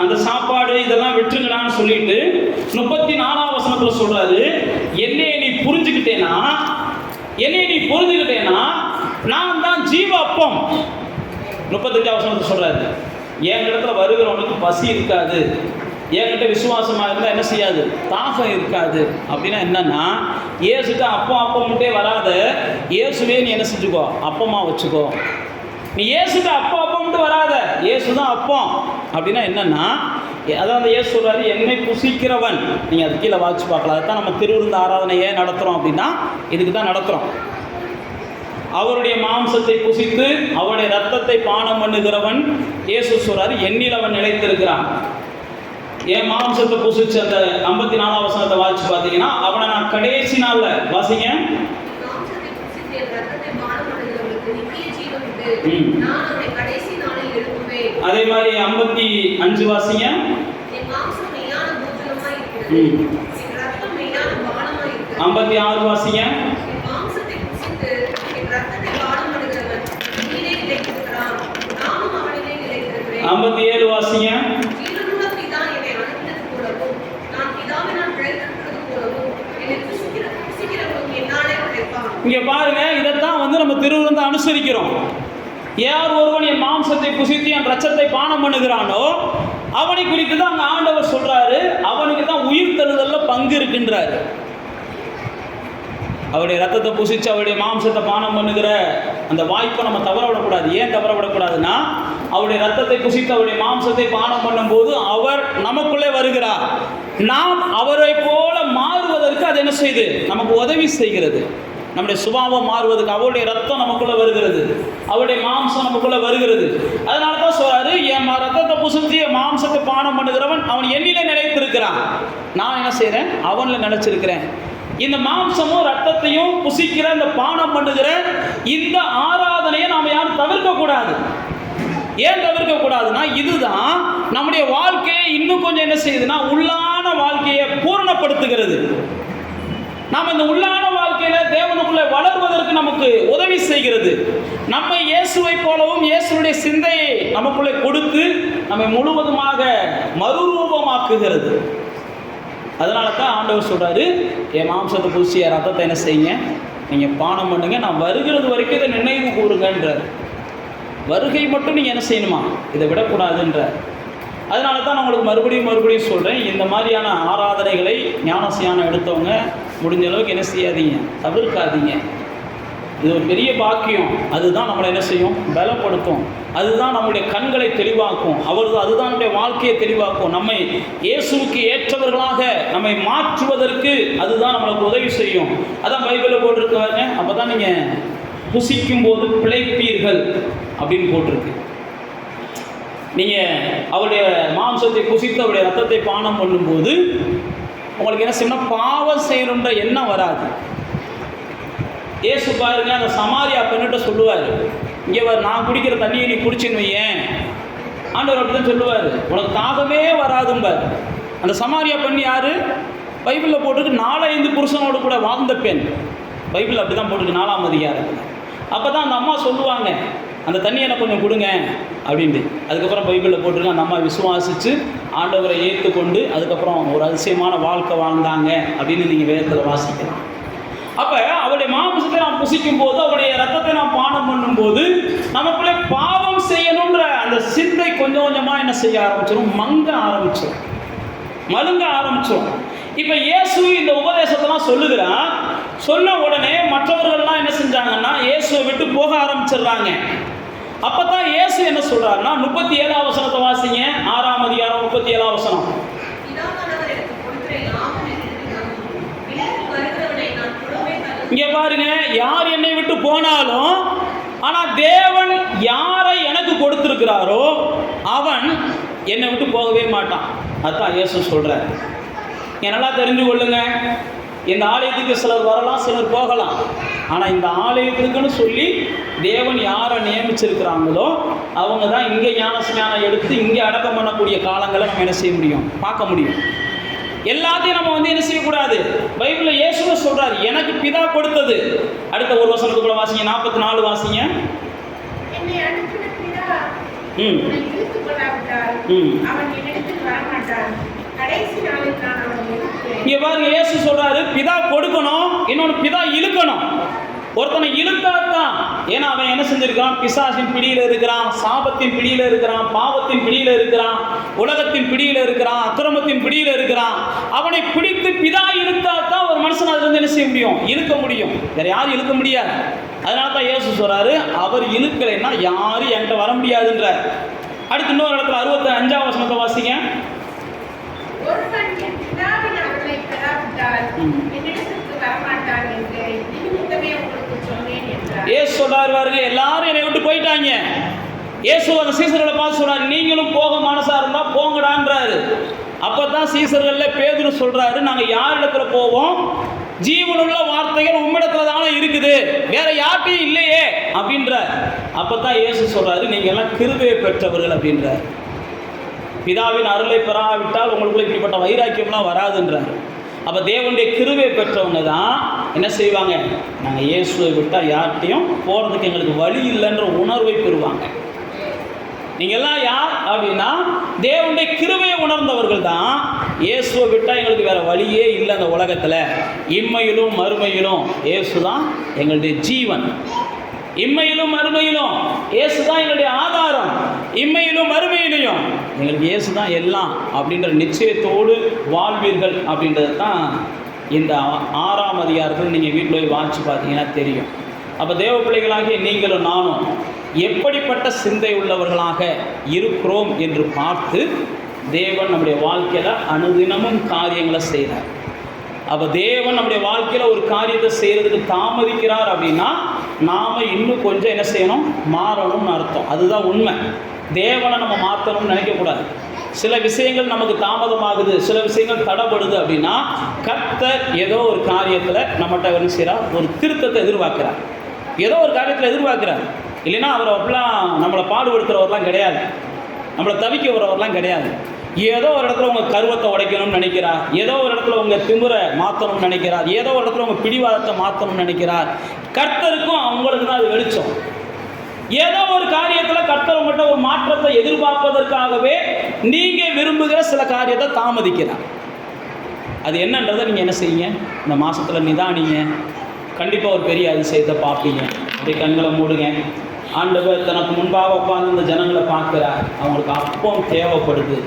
S1: அந்த சாப்பாடு இதெல்லாம் விட்டுருங்கடான்னு சொல்லிட்டு 34ஆம் வசனத்தில் சொல்றாரு, என்னைய நீ புரிஞ்சுக்கிட்டேன்னா நான் தான் ஜீவ அப்பம். 35ஆம் வசனத்தில் சொல்றாரு, என் இடத்துல வருகிறவனுக்கு பசி இருக்காது, என்கிட்ட விசுவாசமாக இருந்தால் என்ன செய்யாது? தாகம் இருக்காது. அப்படின்னா என்னன்னா, இயேசுட்டு அப்பம்ட்டே வராத, இயேசுவே நீ என்ன செஞ்சுக்கோ? அப்பமா வச்சுக்கோ. நீ இயேசுட்டு அப்பம்ட்டு வராத, இயேசு தான் அப்பம். அப்படின்னா என்னன்னா, அதான் அந்த இயேசு சொல்றாரு, என்னை புசிக்கிறவன். நீங்கள் அது கீழே வாட்சி பார்க்கலாம். அதுதான் நம்ம திருவிருந்து ஆராதனையே நடத்துகிறோம். அப்படின்னா இதுக்கு தான் நடத்துகிறோம். அவருடைய மாம்சத்தை புசித்து அவருடைய ரத்தத்தை பானம் பண்ணுகிறவன், இயேசு சொல்றாரு, என்னில் அவன் நிலைத்திருக்கிறான். என் மாம்சத்தை புசிச்சு அந்த 54ஆம் வசனத்தை வாசிச்சு பார்த்தீங்கன்னா, அவனை நான் கடைசி நாளில் வாசிங்க. அதே மாதிரி 55 வாசிங்க. 56 வாசிங்க. 57 வாசிங்க. இங்க பாருங்க, இதைத்தான் நம்ம திருவிருந்து அனுசரிக்கிறோம். யார் ஒருவன் என் மாம்சத்தை புசித்து என் ரத்தத்தை பானம் பண்ணுகிறானோ அவனை குறித்து தான் அங்க ஆண்டவர் சொல்றாரு, அவனுக்கு தான் உயிர் தழுதல்ல பங்கு இருக்கின்றாரு. அவருடைய ரத்தத்தை புசிச்சு அவருடைய மாம்சத்தை பானம் பண்ணுகிற அந்த வாய்ப்பை நம்ம தவற விடக்கூடாது. ஏன் தவற விடக்கூடாதுன்னா, அவருடைய ரத்தத்தை புசித்து அவருடைய மாம்சத்தை பானம் பண்ணும்போது அவர் நமக்குள்ளே வருகிறார். நாம் அவரை போல மாறுவதற்கு அது என்ன செய்யுது? நமக்கு உதவி செய்கிறது. நம்முடைய சுபாவம் மாறுவதற்கு அவருடைய ரத்தம் நமக்குள்ள வருகிறது, அவருடைய மாம்சம் நமக்குள்ள வருகிறது. அதனால தான் சொல்றாரு, என் ரத்தத்தை புசித்து என் மாம்சத்தை பானம் பண்ணுகிறவன் அவன் என்னிலே நிலைத்திருக்கிறான், நான் என்ன செய்கிறேன்? அவனில் நிலைச்சிருக்கிறேன். இந்த மாம்சமும் ரத்தத்தையும் புசிக்கிற இந்த பானம் பண்ணுகிற இந்த ஆராதனையை நாம் யாரும் தவிர்க்கக்கூடாது. ஏன் தவிர்க்கக்கூடாதுன்னா, இதுதான் நம்முடைய வாழ்க்கையை இன்னும் கொஞ்சம் என்ன செய்யுதுன்னா, உள்ளான வாழ்க்கையை பூரணப்படுத்துகிறது. நாம் இந்த உள்ளான வாழ்க்கையில தேவனுக்குள்ளே வளர்வதற்கு நமக்கு உதவி செய்கிறது. நம்ம இயேசுவை போலவும் இயேசுடைய சிந்தையை நமக்குள்ளே கொடுத்து நம்மை முழுவதுமாக மறுரூபமாக்குகிறது. அதனால தான் ஆண்டவர் சொல்றாரு, என் மாம்சத்தை பூசிய ரத்தத்தை என்ன செய்யுங்க, நீங்கள் பானம் பண்ணுங்க, நான் வருகிறது வரைக்கும் இதை நினைவு கூறுங்கன்றார். வருகை மட்டும் நீங்கள் என்ன செய்யணுமா, இதை விடக்கூடாதுன்றார். அதனால தான் நான் உங்களுக்கு மறுபடியும் சொல்கிறேன், இந்த மாதிரியான ஆராதனைகளை ஞானஸ்நானம் எடுத்தவங்க முடிஞ்ச அளவுக்கு என்ன செய்யாதீங்க, தவிர்க்காதீங்க. இது ஒரு பெரிய பாக்கியம். அதுதான் நம்மளை என்ன செய்யும், பலப்படுத்தும். அதுதான் நம்முடைய கண்களை தெளிவாக்கும். அதுதான் நம்முடைய வாழ்க்கையை தெளிவாக்கும். நம்மை இயேசுவுக்கு ஏற்றவர்களாக நம்மை மாற்றுவதற்கு அதுதான் நம்மளுக்கு உதவி செய்யும். அதான் பைபிளில் போட்டிருக்காங்க, அப்போ தான் நீங்கள் புசிக்கும் போது பிழைப்பீர்கள் அப்படின்னு போட்டிருக்கு. நீங்கள் அவருடைய மாம்சத்தை புசித்து அவருடைய ரத்தத்தை பானம் பண்ணும்போது உங்களுக்கு என்ன செய்யணும், பாவம் செய்யணுன்ற எண்ணம் வராது. ஏசு பாருங்க, அந்த சமாரியா பெண்ணிட்ட சொல்லுவார், இங்கே நான் குடிக்கிற தண்ணியை நீ குடிச்சுன்னு வையேன். ஆண்டவர் அப்படி தான் சொல்லுவார், உனக்கு தாகமே வராதும்பார். அந்த சமாரியா பெண் யார்? பைபிளில் போட்டிருக்கு 4-5 புருஷனோடு கூட வாழ்ந்த பெண். பைபிள் அப்படி தான் போட்டிருக்கு 4ஆம் அதிகாரத்தில். அப்போ தான் அந்த அம்மா சொல்லுவாங்க, அந்த தண்ணியை எனக்கு கொஞ்சம் கொடுங்க அப்படின்ட்டு. அதுக்கப்புறம் பைபிளில் போட்டிருக்கு, அந்த அம்மா விசுவாசித்து ஆண்டவரை ஏற்றுக்கொண்டு அதுக்கப்புறம் ஒரு அதிசயமான வாழ்க்கை வாழ்ந்தாங்க அப்படின்னு நீங்கள் வேதத்தில் வாசிக்கலாம். அப்போ அவருடைய மாம்சத்தை நாம் புசிக்கும் போது, அவருடைய ரத்தத்தை நாம் பானம் பண்ணும்போது நமக்குள்ளே பாவம் செய்யணுன்ற அந்த சிந்தை கொஞ்சம் கொஞ்சமாக என்ன செய்ய ஆரம்பிச்சிடும், மழுங்க ஆரம்பிச்சிடும். இப்போ இயேசு இந்த உபதேசத்தெல்லாம் சொல்லுகிறான். சொன்ன உடனே மற்றவர்கள்லாம் என்ன செஞ்சாங்கன்னா இயேசுவை விட்டு போக ஆரம்பிச்சிடுறாங்க. அப்போ தான் இயேசு என்ன சொல்கிறாருன்னா, 37ஆம் வசனத்தை வாசிங்க. 6ஆம் அதிகாரம் 37ஆம் வசனம். இங்கே பாருங்க, யார் என்னை விட்டு போனாலும், ஆனால் தேவன் யாரை எனக்கு கொடுத்திருக்கிறாரோ அவன் என்னை விட்டு போகவே மாட்டான். அதுதான் இயேசு சொல்றார். நல்லா தெரிஞ்சு கொள்ளுங்க, இந்த ஆலயத்துக்கு சிலர் வரலாம், சிலர் போகலாம். ஆனால் இந்த ஆலயத்துக்குன்னு சொல்லி தேவன் யாரை நியமிச்சிருக்கிறாங்களோ அவங்க தான் இங்கே ஞானஸ்நானம் எடுத்து இங்கே அடக்கம் பண்ணக்கூடிய காலங்களை நம்ம என்ன செய்ய முடியும், பார்க்க முடியும். எல்லாத்தையும் நம்ம என்ன செய்யக்கூடாது. பைபிளில் இயேசுவே சொல்றாரு, எனக்கு பிதா கொடுத்தது. அடுத்த ஒரு வசனத்துக்குள்ள வாசிங்க, 44 வாசிங்க. இங்க பாருங்க, இயேசு சொல்றாரு, பிதா கொடுக்கணும், இன்னொன்று பிதா இழுக்கணும். ஒருத்தனை இழுத்தாத்தான், ஏன்னா அவன் என்ன செஞ்சிருக்கான், பிசாசின் பிடியில் இருக்கிறான், சாபத்தின் பிடியில் இருக்கிறான், பாவத்தின் பிடியில் இருக்கிறான், உலகத்தின் பிடியில் இருக்கிறான், அக்கிரமத்தின் பிடியில் இருக்கிறான். அவனை பிடித்து பிதா இழுத்தாத்தான் ஒரு மனுஷன் அதுல இருந்து என்ன செய்ய முடியும், இழுக்க முடியும். வேற யாரும் இழுக்க முடியாது. அதனால தான் இயேசு சொல்றாரு, அவர் இழுக்கலைன்னா யாரும் என்கிட்ட வர முடியாதுன்ற. அடுத்து இன்னொரு இடத்துல 65ஆம் வசனத்தை வாசிங்க. ஏசு சொல்றாரு பாருங்க, எல்லாரும் என்னை விட்டு போயிட்டாங்க. ஏசு அந்த சீசர்களை பார்த்து சொல்றாரு, நீங்களும் போக மனசா இருந்தா போங்கடான்றாரு. அப்பதான் சீசர்கள்ல பேதுரு சொல்றாரு, நாங்க யார் இடத்துல போவோம், ஜீவனுள்ள வார்த்தைகள் உம்மிடத்துல தானே இருக்குது, வேற யார்ட்டையும் இல்லையே அப்படின்ற. அப்பதான் இயேசு சொல்றாரு, நீங்க எல்லாம் கிருபையை பெற்றவர்கள் அப்படின்றார். பிதாவின் அருளை பெறாவிட்டால் உங்களுக்குள்ள இப்படிப்பட்ட வைராக்கியம்லாம் வராதுன்றார். அப்போ தேவனுடைய கிருபை பெற்றவங்க தான் என்ன செய்வாங்க, நாங்கள் இயேசுவை விட்டால் யார்கிட்டையும் போகிறதுக்கு எங்களுக்கு வழி இல்லைன்ற உணர்வை பெறுவாங்க. நீங்கள்லாம் யார் அப்படின்னா தேவனுடைய கிருபையை உணர்ந்தவர்கள் தான். இயேசுவை விட்டால் எங்களுக்கு வேறு வழியே இல்லை அந்த உலகத்தில். இம்மையிலும் மறுமையிலும் இயேசு தான் எங்களுடைய ஜீவன். இம்மையிலும் மறுமையிலும் இயேசு தான் எங்களுடைய ஆதாரம். இம்மையிலும் மறுமையிலையும் எங்களுக்கு இயேசு தான் எல்லாம் அப்படின்ற நிச்சயத்தோடு வாழ்வீர்கள் அப்படின்றது தான் இந்த 6ஆம் அதிகாரத்தில் நீங்கள் வீட்டில் போய் வாசித்து பார்த்தீங்கன்னா தெரியும். அப்போ தேவ பிள்ளைகளாகிய நீங்களும் நானும் எப்படிப்பட்ட சிந்தை உள்ளவர்களாக இருக்கிறோம் என்று பார்த்து தேவன் நம்முடைய வாழ்க்கையில் அனுதினமும் காரியங்களை செய்கிறார். அப்போ தேவன் நம்முடைய வாழ்க்கையில் ஒரு காரியத்தை செய்கிறதுக்கு தாமதிக்கிறார் அப்படின்னா நாம் இன்னும் கொஞ்சம் என்ன செய்யணும், மாறணும்னு அர்த்தம். அதுதான் உண்மை. தேவனை நம்ம மாற்றணும்னு நினைக்கக்கூடாது. சில விஷயங்கள் நமக்கு தாமதமாகுது, சில விஷயங்கள் தடைப்படுது அப்படின்னா கர்த்தர் ஏதோ ஒரு காரியத்தில் நம்மகிட்ட என்ன செய்கிறார், ஒரு திருத்தத்தை எதிர்பார்க்கிறார். ஏதோ ஒரு காரியத்தில் எதிர்பார்க்கிறார். இல்லைன்னா அவர் அப்படிலாம் நம்மளை பாடுபடுத்துகிறவரெலாம் கிடையாது, நம்மளை தவிக்க வரவரெலாம் கிடையாது. ஏதோ ஒரு இடத்துல உங்கள் கருவத்தை உடைக்கணும்னு நினைக்கிறார், ஏதோ ஒரு இடத்துல உங்கள் திமிரை மாற்றணும்னு நினைக்கிறார், ஏதோ ஒரு இடத்துல உங்கள் பிடிவாதத்தை மாற்றணும்னு நினைக்கிறார். கர்த்தருக்கும் அவங்களுக்கு தான் அது வெளிச்சம். ஏதோ ஒரு காரியத்தில் கர்த்தர் உங்கள்கிட்ட ஒரு மாற்றத்தை எதிர்பார்ப்பதற்காகவே நீங்கள் விரும்புகிற சில காரியத்தை தாமதிக்கிறார். அது என்னன்றதை நீங்கள் என்ன செய்யுங்க, இந்த மாதத்தில் நிதானிங்க. கண்டிப்பாக ஒரு பெரிய அதிசயத்தை பார்ப்பீங்க. அப்படி கண்களை மூடுங்க. ஆண்டவர் தனக்கு முன்பாக உட்கார்ந்து இந்த ஜனங்களை பார்க்குறார். அவங்களுக்கு அப்பம் தேவைப்படுது.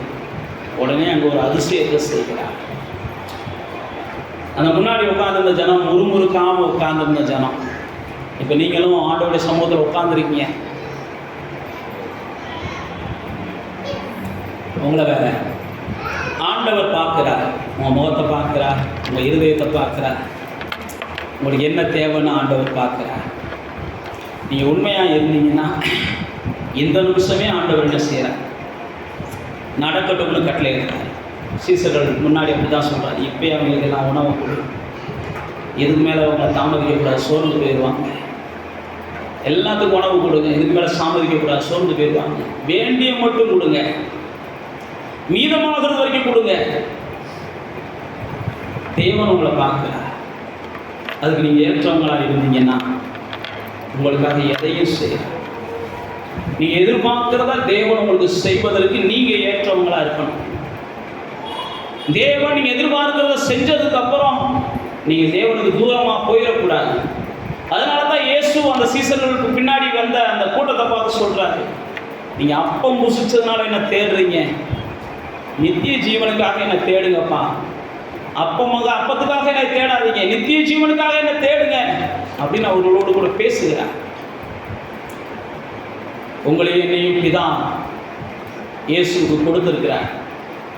S1: உடனே அங்கே ஒரு அதிசயத்தை செய்கிறார். அந்த முன்னாடி உட்கார்ந்திருந்த ஜனம் முறுமுறுக்காமல் உட்கார்ந்திருந்த ஜனம். இப்போ நீங்களும் ஆண்டவருடைய சமூகத்தில் உட்கார்ந்துருக்கீங்க. உங்களை வேற ஆண்டவர் பார்க்குறார். உங்கள் முகத்தை பார்க்குறார், உங்கள் இருதயத்தை பார்க்குறார். உங்களுக்கு என்ன தேவைன்னு ஆண்டவர் பார்க்குறார். நீங்கள் உண்மையாக இருந்தீங்கன்னா இந்த நிமிஷமே ஆண்டவர் என்ன செய்கிறார், நடக்கட்டும்னு கட்டளை இருக்கிறார். சீசர்கள் முன்னாடி அப்படி தான் சொல்கிறார், இப்போயே அவங்களுக்கு எல்லாம் உணவு கொடு, இதுக்கு மேலே அவங்களை தாமதிக்கக்கூடாது, சோர்ந்து போயிடுவாங்க. எல்லாத்துக்கும் உணவு கொடுங்க, இதுக்கு மேலே தாமதிக்கக்கூடாது, சோர்ந்து போயிடுவாங்க. வேண்டிய மட்டும் கொடுங்க, மீதமாகிறது வரைக்கும் கொடுங்க. தேவன் உங்களை பார்க்குறார். அதுக்கு நீங்கள் ஏற்றவங்களாக இருந்தீங்கன்னா உங்களுக்காக எதையும் செய்யலாம். நீங்கள் எதிர்பார்க்கிறதா தேவன் உங்களுக்கு செய்வதற்கு நீங்கள் ஏற்றவங்களாக இருக்கணும். தேவன் நீங்கள் எதிர்பார்க்கிறத செஞ்சதுக்கு அப்புறம் நீங்கள் தேவனுக்கு தூரமாக போயிடக்கூடாது. அதனால தான் இயேசு அந்த சீசர்களுக்கு பின்னாடி வந்த அந்த கூட்டத்தை பார்த்து சொல்கிறாரு, நீங்கள் அப்பம் புசிச்சதுனால என்ன தேடுறீங்க, நித்திய ஜீவனுக்காக என்ன தேடுங்கப்பா. அப்பத்துக்காக என்ன தேடாதீங்க, நித்திய ஜீவனுக்காக என்ன தேடுங்க அப்படின்னு அவர்களோடு கூட பேசுகிறார். உங்களை என்னையும் பிதா இயேசுக்கு கொடுத்திருக்கிறார்.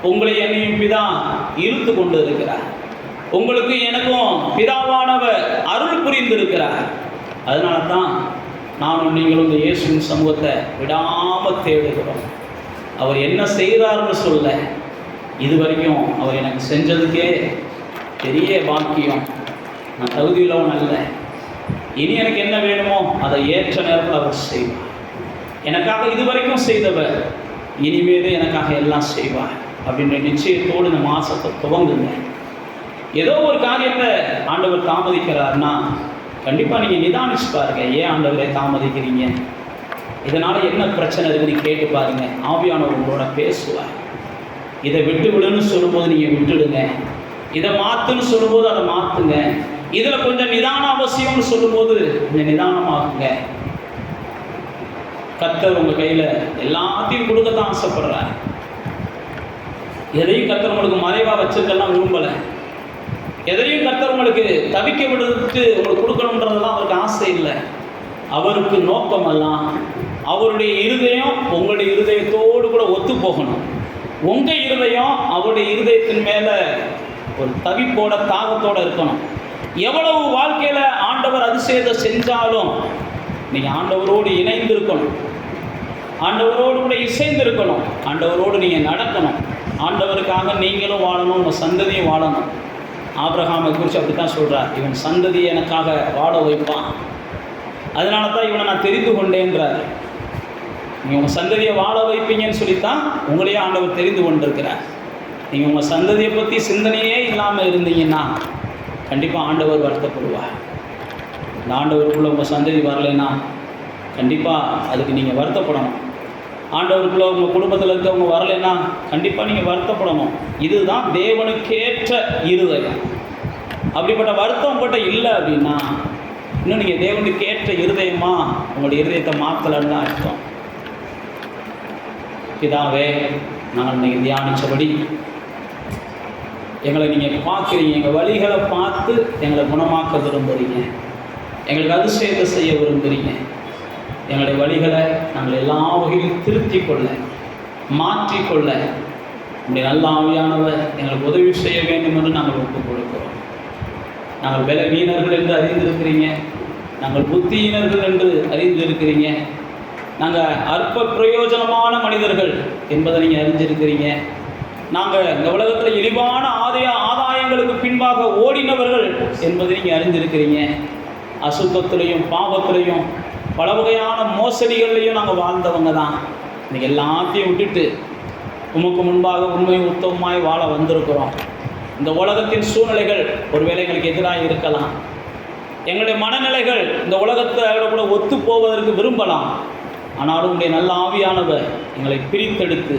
S1: உங்களை என்னையும் பிதா இழுத்து கொண்டு இருக்கிறார். உங்களுக்கு எனக்கும் பிதாவானவர் அருள் புரிந்திருக்கிறார். அதனால தான் நானும் நீங்களும் இந்த இயேசுவின் சமூகத்தை விடாமல் தேடுகிறோம். அவர் என்ன செய்கிறார்னு சொல்ல, இது வரைக்கும் அவர் எனக்கு செஞ்சதுக்கே பெரிய பாக்கியம், நான் தகுதியுள்ளவன் அல்ல, இனி எனக்கு என்ன வேணுமோ அதை ஏற்ற நேரத்தில் அவர் செய்வார். எனக்காக இதுவரைக்கும் செய்தவர் இனிமேலே எனக்காக எல்லாம் செய்வார் அப்படின்ற நிச்சயத்தோடு இந்த மாதத்தை துவங்குங்க. ஏதோ ஒரு காரியத்தை ஆண்டவர் தாமதிக்கிறார்னா கண்டிப்பாக நீங்கள் நிதானிச்சு பாருங்க, ஏன் ஆண்டவரை தாமதிக்கிறீங்க, இதனால் என்ன பிரச்சனை இருக்குன்னு கேட்டு பாருங்க. ஆவியானவர் உங்களோட பேசுவார். இதை விட்டு விடுன்னு சொல்லும்போது நீங்கள் விட்டுடுங்க, இதை மாற்றுன்னு சொல்லும்போது அதை மாற்றுங்க, இதில் கொஞ்சம் நிதானம் அவசியம்னு சொல்லும்போது கொஞ்சம் நிதானமாகுங்க. கர்த்தர் உங்கள் கையில் எல்லாத்தையும் கொடுக்கத்தான் ஆசைப்படுறார். எதையும் கர்த்தர் உங்களுக்கு மறைவாக வச்சுருக்கெல்லாம் விரும்பலை. எதையும் கர்த்தர் உங்களுக்கு தவிக்க விடுறதுக்கு உங்களுக்கு கொடுக்கணுன்றதெல்லாம் அவருக்கு ஆசை இல்லை. அவருக்கு நோக்கமெல்லாம் அவருடைய இருதயம் உங்களுடைய இருதயத்தோடு கூட ஒத்து போகணும். உங்கள் இருதயம் அவருடைய இருதயத்தின் மேலே ஒரு தவிப்போட தாகத்தோடு இருக்கணும். எவ்வளவு வாழ்க்கையில் ஆண்டவர் அதிசயத்தை செஞ்சாலும் நீங்கள் ஆண்டவரோடு இணைந்திருக்கணும், ஆண்டவரோடு கூட இசைந்திருக்கணும், ஆண்டவரோடு நீங்கள் நடக்கணும். ஆண்டவருக்காக நீங்களும் வாழணும், உங்கள் சந்ததியும் வாழணும். ஆபிரகாமை குறித்து அப்படி தான் சொல்கிறார், இவன் சந்ததியை எனக்காக வாழ வைப்பான், அதனால தான் இவனை நான் தெரிந்து கொண்டேன்றார். நீங்கள் உங்கள் சந்ததியை வாழ வைப்பீங்கன்னு சொல்லித்தான் உங்களையே ஆண்டவர் தெரிந்து கொண்டிருக்கிறார். நீங்கள் உங்கள் சந்ததியை பற்றி சிந்தனையே இல்லாமல் இருந்தீங்கன்னா கண்டிப்பாக ஆண்டவர் வருத்தப்படுவார். இந்த ஆண்டவருக்குள்ளே உங்கள் சந்ததி வரலைன்னா கண்டிப்பாக அதுக்கு நீங்கள் வருத்தப்படணும். ஆண்டவருக்குள்ளே உங்கள் குடும்பத்தில் இருக்கவங்க வரலைன்னா கண்டிப்பாக நீங்கள் வருத்தப்படணும். இதுதான் தேவனுக்கேற்ற இருதயம். அப்படிப்பட்ட வருத்தம் பட்ட இல்லை அப்படின்னா இன்னும் நீங்கள் தேவனுக்கு ஏற்ற இருதயமாக உங்களுடைய இருதயத்தை மாற்றலன்னு தான் அர்த்தம். பிதாவே, நாங்கள் நீங்கள் தியானித்தபடி எங்களை நீங்கள் பார்க்குறீங்க, எங்கள் வழிகளை பார்த்து எங்களை குணமாக்க விரும்புகிறீங்க, எங்களுக்கு அதிசயத்தை செய்ய விரும்புகிறீங்க. எங்களுடைய வழிகளை நாங்கள் எல்லா வகையிலும் திருத்தி கொள்ள, மாற்றிக்கொள்ள உங்களுடைய நல்ல ஆவியானவர் எங்களுக்கு உதவி செய்ய வேண்டும் என்று நாங்கள் ஒப்புக் கொடுக்கிறோம். நாங்கள் பலவீனர்கள் என்று அறிந்திருக்கிறீங்க, நாங்கள் புத்தியினர்கள் என்று அறிந்திருக்கிறீங்க, நாங்கள் அற்ப பிரயோஜனமான மனிதர்கள் என்பதை நீங்கள் அறிஞ்சிருக்கிறீங்க. நாங்கள் இந்த உலகத்தில் இழிவான ஆதாயங்களுக்கு பின்பாக ஓடினவர்கள் என்பதை நீங்கள் அறிந்திருக்கிறீங்க. அசுத்தத்திலையும் பாவத்திலையும் பல வகையான மோசடிகள்லையும் நாங்கள் வாழ்ந்தவங்க தான். இன்றைக்கி எல்லாத்தையும் விட்டுட்டு உமக்கு முன்பாக உண்மை உத்தமமாய் வாழ வந்திருக்கிறோம். இந்த உலகத்தின் சூழ்நிலைகள் ஒருவேளை எங்களுக்கு எதிராக இருக்கலாம். எங்களுடைய மனநிலைகள் இந்த உலகத்தோட கூட ஒத்து போவதற்கு விரும்பலாம். ஆனாலும் உடைய நல்ல ஆவியானவர் எங்களை பிரித்தெடுத்து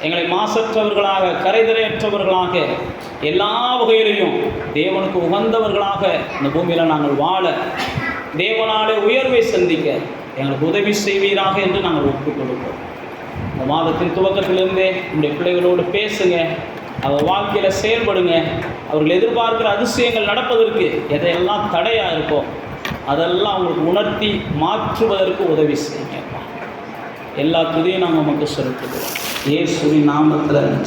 S1: எங்களை மாசற்றவர்களாக, கரைதிரையற்றவர்களாக, எல்லா வகையிலையும் தேவனுக்கு உகந்தவர்களாக இந்த பூமியில் நாங்கள் வாழ, தேவனாலே உயர்வை சந்திக்க எங்களுக்கு உதவி செய்வீராக என்று நாங்கள் ஒப்புக் கொடுப்போம். இந்த மாதத்தின் துவக்கத்திலிருந்தே உங்களுடைய பிள்ளைகளோடு பேசுங்க, அவர் வாழ்க்கையில் செயல்படுங்க. அவர்கள் எதிர்பார்க்கிற அதிசயங்கள் நடப்பதற்கு எதையெல்லாம் தடையாக இருக்கோ அதெல்லாம் அவங்களுக்கு உணர்த்தி மாற்றுவதற்கு உதவி செய்யுங்க. எல்லா துதியும் நாங்கள் நமக்கு செலுத்துகிறோம். இயேசுவின் நாமத்தில்